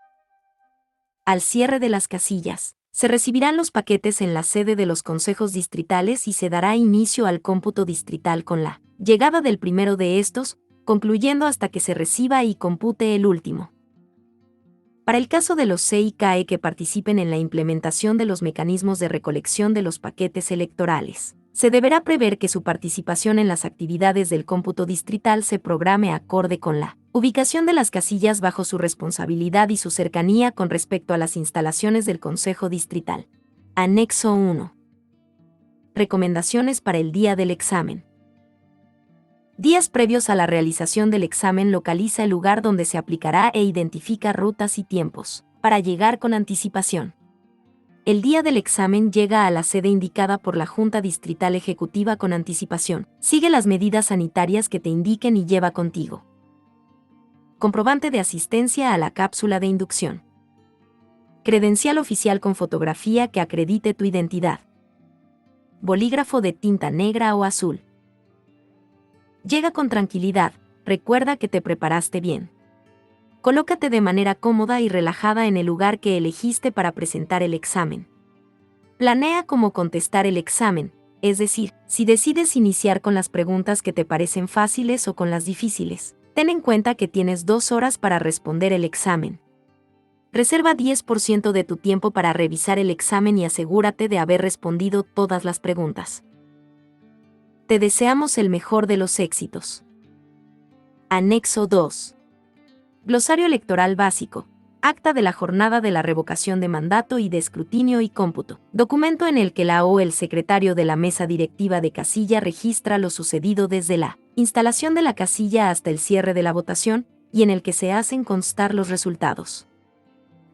Al cierre de las casillas, se recibirán los paquetes en la sede de los consejos distritales y se dará inicio al cómputo distrital con la llegada del primero de estos, concluyendo hasta que se reciba y compute el último. Para el caso de los CE y CAE que participen en la implementación de los mecanismos de recolección de los paquetes electorales, se deberá prever que su participación en las actividades del cómputo distrital se programe acorde con la ubicación de las casillas bajo su responsabilidad y su cercanía con respecto a las instalaciones del Consejo Distrital. Anexo 1. Recomendaciones para el día del examen. Días previos a la realización del examen localiza el lugar donde se aplicará e identifica rutas y tiempos, para llegar con anticipación. El día del examen llega a la sede indicada por la Junta Distrital Ejecutiva con anticipación. Sigue las medidas sanitarias que te indiquen y lleva contigo comprobante de asistencia a la cápsula de inducción. Credencial oficial con fotografía que acredite tu identidad. Bolígrafo de tinta negra o azul. Llega con tranquilidad, recuerda que te preparaste bien. Colócate de manera cómoda y relajada en el lugar que elegiste para presentar el examen. Planea cómo contestar el examen, es decir, si decides iniciar con las preguntas que te parecen fáciles o con las difíciles. Ten en cuenta que tienes 2 horas para responder el examen. Reserva 10% de tu tiempo para revisar el examen y asegúrate de haber respondido todas las preguntas. Te deseamos el mejor de los éxitos. Anexo 2. Glosario electoral básico. Acta de la jornada de la revocación de mandato y de escrutinio y cómputo. Documento en el que la o el secretario de la mesa directiva de casilla registra lo sucedido desde la instalación de la casilla hasta el cierre de la votación, y en el que se hacen constar los resultados.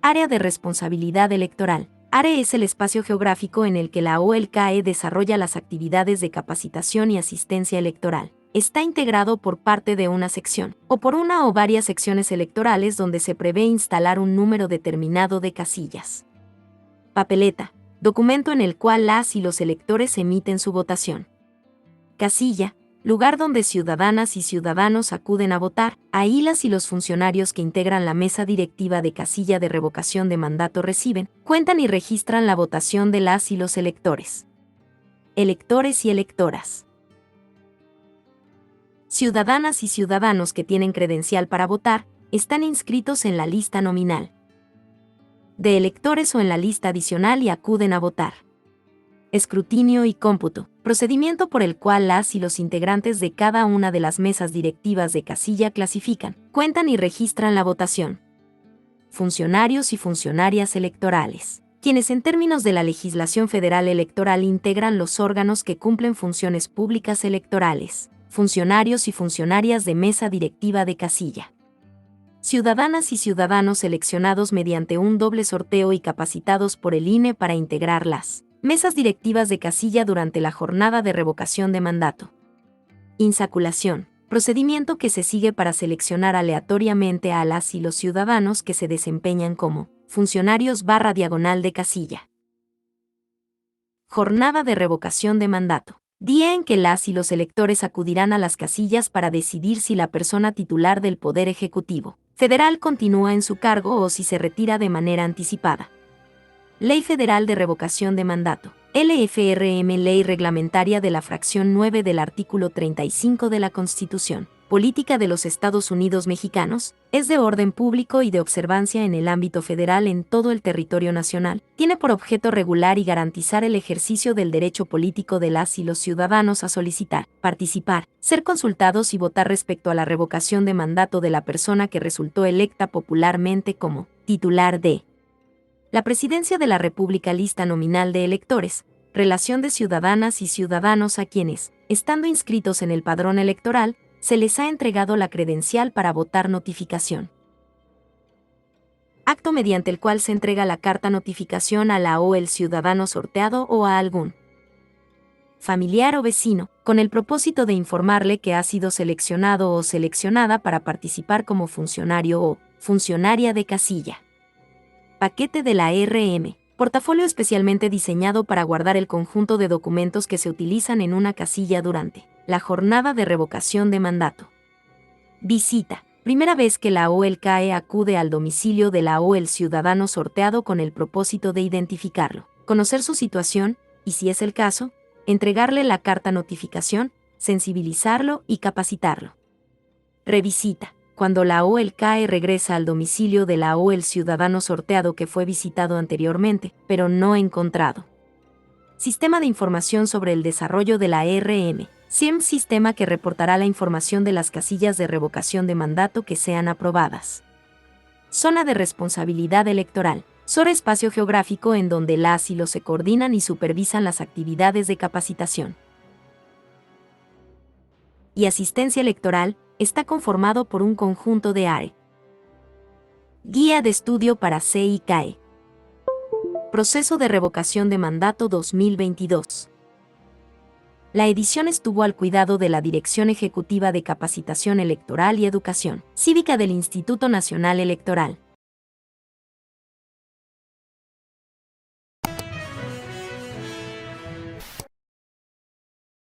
Área de responsabilidad electoral. Área es el espacio geográfico en el que la o el CAE desarrolla las actividades de capacitación y asistencia electoral. Está integrado por parte de una sección, o por una o varias secciones electorales donde se prevé instalar un número determinado de casillas. Papeleta. Documento en el cual las y los electores emiten su votación. Casilla. Lugar donde ciudadanas y ciudadanos acuden a votar. Ahí las y los funcionarios que integran la mesa directiva de casilla de revocación de mandato reciben, cuentan y registran la votación de las y los electores. Electores y electoras. Ciudadanas y ciudadanos que tienen credencial para votar, están inscritos en la lista nominal. de electores o en la lista adicional y acuden a votar. Escrutinio y cómputo, procedimiento por el cual las y los integrantes de cada una de las mesas directivas de casilla clasifican, cuentan y registran la votación. Funcionarios y funcionarias electorales, quienes en términos de la legislación federal electoral integran los órganos que cumplen funciones públicas electorales, funcionarios y funcionarias de mesa directiva de casilla. Ciudadanas y ciudadanos seleccionados mediante un doble sorteo y capacitados por el INE para integrar las mesas directivas de casilla durante la jornada de revocación de mandato. Insaculación, procedimiento que se sigue para seleccionar aleatoriamente a las y los ciudadanos que se desempeñan como funcionarios /diagonal de casilla. Jornada de revocación de mandato. Día en que las y los electores acudirán a las casillas para decidir si la persona titular del Poder Ejecutivo Federal continúa en su cargo o si se retira de manera anticipada. Ley Federal de Revocación de Mandato. LFRM, Ley Reglamentaria de la Fracción 9 del Artículo 35 de la Constitución Política de los Estados Unidos Mexicanos, es de orden público y de observancia en el ámbito federal en todo el territorio nacional. Tiene por objeto regular y garantizar el ejercicio del derecho político de las y los ciudadanos a solicitar, participar, ser consultados y votar respecto a la revocación de mandato de la persona que resultó electa popularmente como titular de la Presidencia de la República. Lista nominal de electores, relación de ciudadanas y ciudadanos a quienes, estando inscritos en el padrón electoral, se les ha entregado la credencial para votar. Notificación. Acto mediante el cual se entrega la carta notificación a la o el ciudadano sorteado o a algún familiar o vecino, con el propósito de informarle que ha sido seleccionado o seleccionada para participar como funcionario o funcionaria de casilla. Paquete de la RM. Portafolio especialmente diseñado para guardar el conjunto de documentos que se utilizan en una casilla durante la jornada de revocación de mandato. Visita. Primera vez que la o el CAE acude al domicilio de la o el ciudadano sorteado con el propósito de identificarlo, conocer su situación y, si es el caso, entregarle la carta notificación, sensibilizarlo y capacitarlo. Revisita. Cuando la o el CAE regresa al domicilio de la o el ciudadano sorteado que fue visitado anteriormente, pero no encontrado. Sistema de información sobre el desarrollo de la RM. SIEM, sistema que reportará la información de las casillas de revocación de mandato que sean aprobadas. Zona de responsabilidad electoral. SOR, espacio geográfico en donde las y los se coordinan y supervisan las actividades de capacitación y asistencia electoral. Está conformado por un conjunto de áreas. Guía de estudio para C y CAE. Proceso de revocación de mandato 2022. La edición estuvo al cuidado de la Dirección Ejecutiva de Capacitación Electoral y Educación Cívica del Instituto Nacional Electoral.